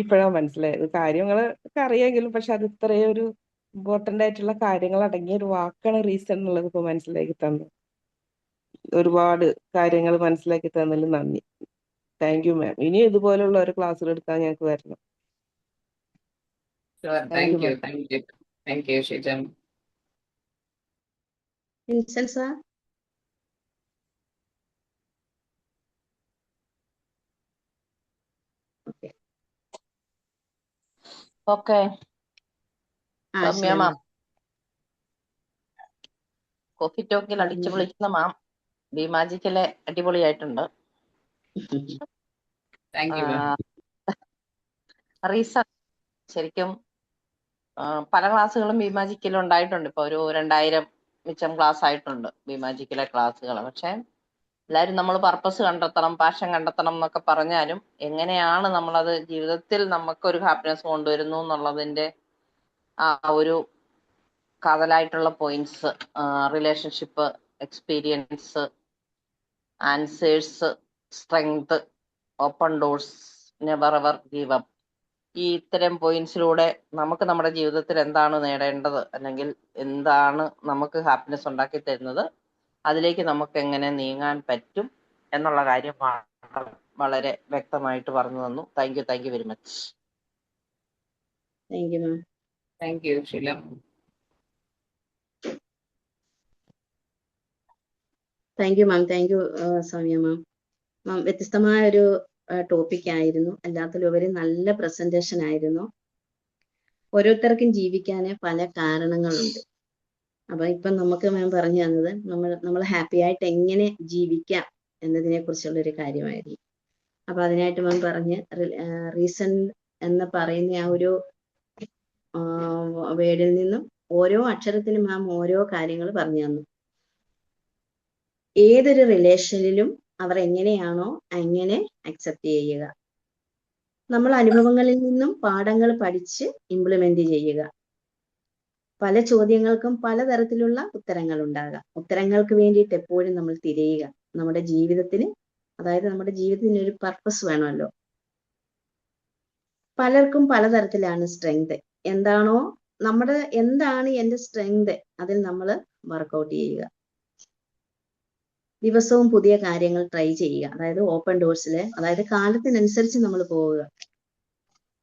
ഇപ്പോഴാണ് മനസ്സിലായത്. കാര്യങ്ങളൊക്കെ അറിയാമെങ്കിലും പക്ഷെ അത് ഇത്രയും ഒരു ഇമ്പോർട്ടൻ്റ് ആയിട്ടുള്ള കാര്യങ്ങൾ അടങ്ങിയ ഒരു വാക്കാണ് റീസൺ എന്നുള്ളത് ഇപ്പോൾ മനസ്സിലാക്കി തന്നു. ഒരുപാട് കാര്യങ്ങൾ മനസ്സിലാക്കി തന്നതിൽ നന്ദി. താങ്ക് യു മാം. ഇനി ഇതുപോലുള്ള ഒരു ക്ലാസ്സുകൾ എടുക്കാൻ ഞങ്ങൾക്ക് വരണം. Vincent sir. ഓക്കെ. സൗമ്യ മാം, കോഫി ടോക്കിൽ അടിച്ചു പൊളിക്കുന്ന മാം. ബിമാജിക്കലെ അടിപൊളിയായിട്ടുണ്ട്. റീസൺ ശരിക്കും പല ക്ലാസ്സുകളും ബിമാജിക്കൽ ഉണ്ടായിട്ടുണ്ട്. ഇപ്പൊ ഒരു 2000 മിച്ചം ക്ലാസ് ആയിട്ടുണ്ട് ബിമാജിക്കലെ ക്ലാസ്സുകൾ. പക്ഷെ എല്ലാവരും നമ്മൾ പർപ്പസ് കണ്ടെത്തണം, പാഷൻ കണ്ടെത്തണം എന്നൊക്കെ പറഞ്ഞാലും എങ്ങനെയാണ് നമ്മളത് ജീവിതത്തിൽ നമുക്കൊരു ഹാപ്പിനെസ് കൊണ്ടുവരുന്നു എന്നുള്ളതിന്റെ ആ ഒരു കാതലായിട്ടുള്ള points, relationship, experience, answers, strength, open doors, never ever give up, ഈ ഇത്തരം പോയിന്റ്സിലൂടെ നമുക്ക് നമ്മുടെ ജീവിതത്തിൽ എന്താണ് നേടേണ്ടത് അല്ലെങ്കിൽ എന്താണ് നമുക്ക് ഹാപ്പിനെസ് ഉണ്ടാക്കി തരുന്നത്, അതിലേക്ക് നമുക്ക് എങ്ങനെ നീങ്ങാൻ പറ്റും എന്നുള്ള കാര്യം വളരെ വ്യക്തമായിട്ട് പറഞ്ഞു തന്നു. Thank you very much. Thank you ma'am. Thank you Sheela. Thank you ma'am. Thank you Soumya ma'am. Ma'am വ്യത്യസ്തമായ ഒരു ടോപ്പിക് ആയിരുന്നു. എല്ലാത്തിലുപരി നല്ല പ്രസന്റേഷൻ ആയിരുന്നു. ഓരോരുത്തർക്കും ജീവിക്കാൻ പല കാരണങ്ങളുണ്ട്. അപ്പൊ ഇപ്പം നമുക്ക് മാം പറഞ്ഞു തന്നത് നമ്മൾ ഹാപ്പി ആയിട്ട് എങ്ങനെ ജീവിക്കാം എന്നതിനെ കുറിച്ചുള്ള ഒരു കാര്യമായിരുന്നു. അപ്പൊ അതിനായിട്ട് മാം പറഞ്ഞ് റീസൺ എന്ന് പറയുന്ന ആ ഒരു വേർഡിൽ നിന്നും ഓരോ അക്ഷരത്തിനും മാം ഓരോ കാര്യങ്ങൾ പറഞ്ഞു തന്നു. ഏതൊരു റിലേഷനിലും അവർ എങ്ങനെയാണോ അങ്ങനെ അക്സെപ്റ്റ് ചെയ്യുക, നമ്മൾ അനുഭവങ്ങളിൽ നിന്നും പാഠങ്ങൾ പഠിച്ച് ഇംപ്ലിമെന്റ് ചെയ്യുക. പല ചോദ്യങ്ങൾക്കും പലതരത്തിലുള്ള ഉത്തരങ്ങൾ ഉണ്ടാകാം. ഉത്തരങ്ങൾക്ക് വേണ്ടിയിട്ട് എപ്പോഴും നമ്മൾ തിരയുക. നമ്മുടെ ജീവിതത്തിന്, അതായത് നമ്മുടെ ജീവിതത്തിന് ഒരു പർപ്പസ് വേണമല്ലോ. പലർക്കും പലതരത്തിലാണ് സ്ട്രെങ്ത്. എന്താണ് എൻ്റെ സ്ട്രെങ്ത്, അതിൽ നമ്മൾ വർക്കൗട്ട് ചെയ്യുക. ദിവസവും പുതിയ കാര്യങ്ങൾ ട്രൈ ചെയ്യുക. അതായത് ഓപ്പൺ ഡോഴ്സിൽ, അതായത് കാലത്തിനനുസരിച്ച് നമ്മൾ പോവുക.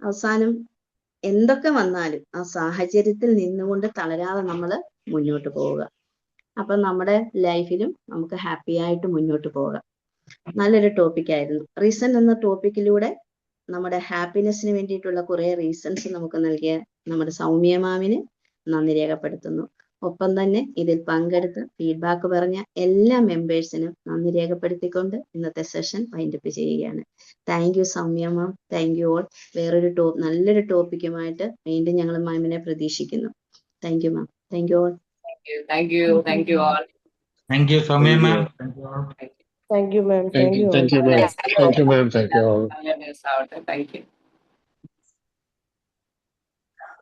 അവസാനം എന്തൊക്കെ വന്നാലും ആ സാഹചര്യത്തിൽ നിന്നുകൊണ്ട് തളരാതെ നമ്മൾ മുന്നോട്ട് പോവുക. അപ്പൊ നമ്മുടെ ലൈഫിലും നമുക്ക് ഹാപ്പി ആയിട്ട് മുന്നോട്ട് പോകാം. നല്ലൊരു ടോപ്പിക്കായിരുന്നു. റീസൺ എന്ന ടോപ്പിക്കിലൂടെ നമ്മുടെ ഹാപ്പിനെസ്സിന് വേണ്ടിയിട്ടുള്ള കുറെ റീസൺസ് നമുക്ക് നൽകിയ നമ്മുടെ സൗമ്യ മാമിന് നന്ദി രേഖപ്പെടുത്തുന്നു. ഒപ്പം തന്നെ ഇതിൽ പങ്കെടുത്ത് ഫീഡ്ബാക്ക് പറഞ്ഞ എല്ലാ മെമ്പേഴ്സിനും നന്ദി രേഖപ്പെടുത്തിക്കൊണ്ട് ഇന്നത്തെ സെഷൻ വൈൻഡപ്പ് ചെയ്യുകയാണ്. Thank you Soumya ma'am. Thank you all. വേറൊരു നല്ലൊരു ടോപ്പിക്കുമായിട്ട് വീണ്ടും ഞങ്ങൾ മാമിനെ പ്രതീക്ഷിക്കുന്നു. Thank you ma'am. Thank you all. Thank you all. Thank you Soumya ma'am. Thank you ma'am. Thank you ma'am. Thank you ma'am. Thank U all. നല്ല ദിവസം ആവട്ടെ. Thank you.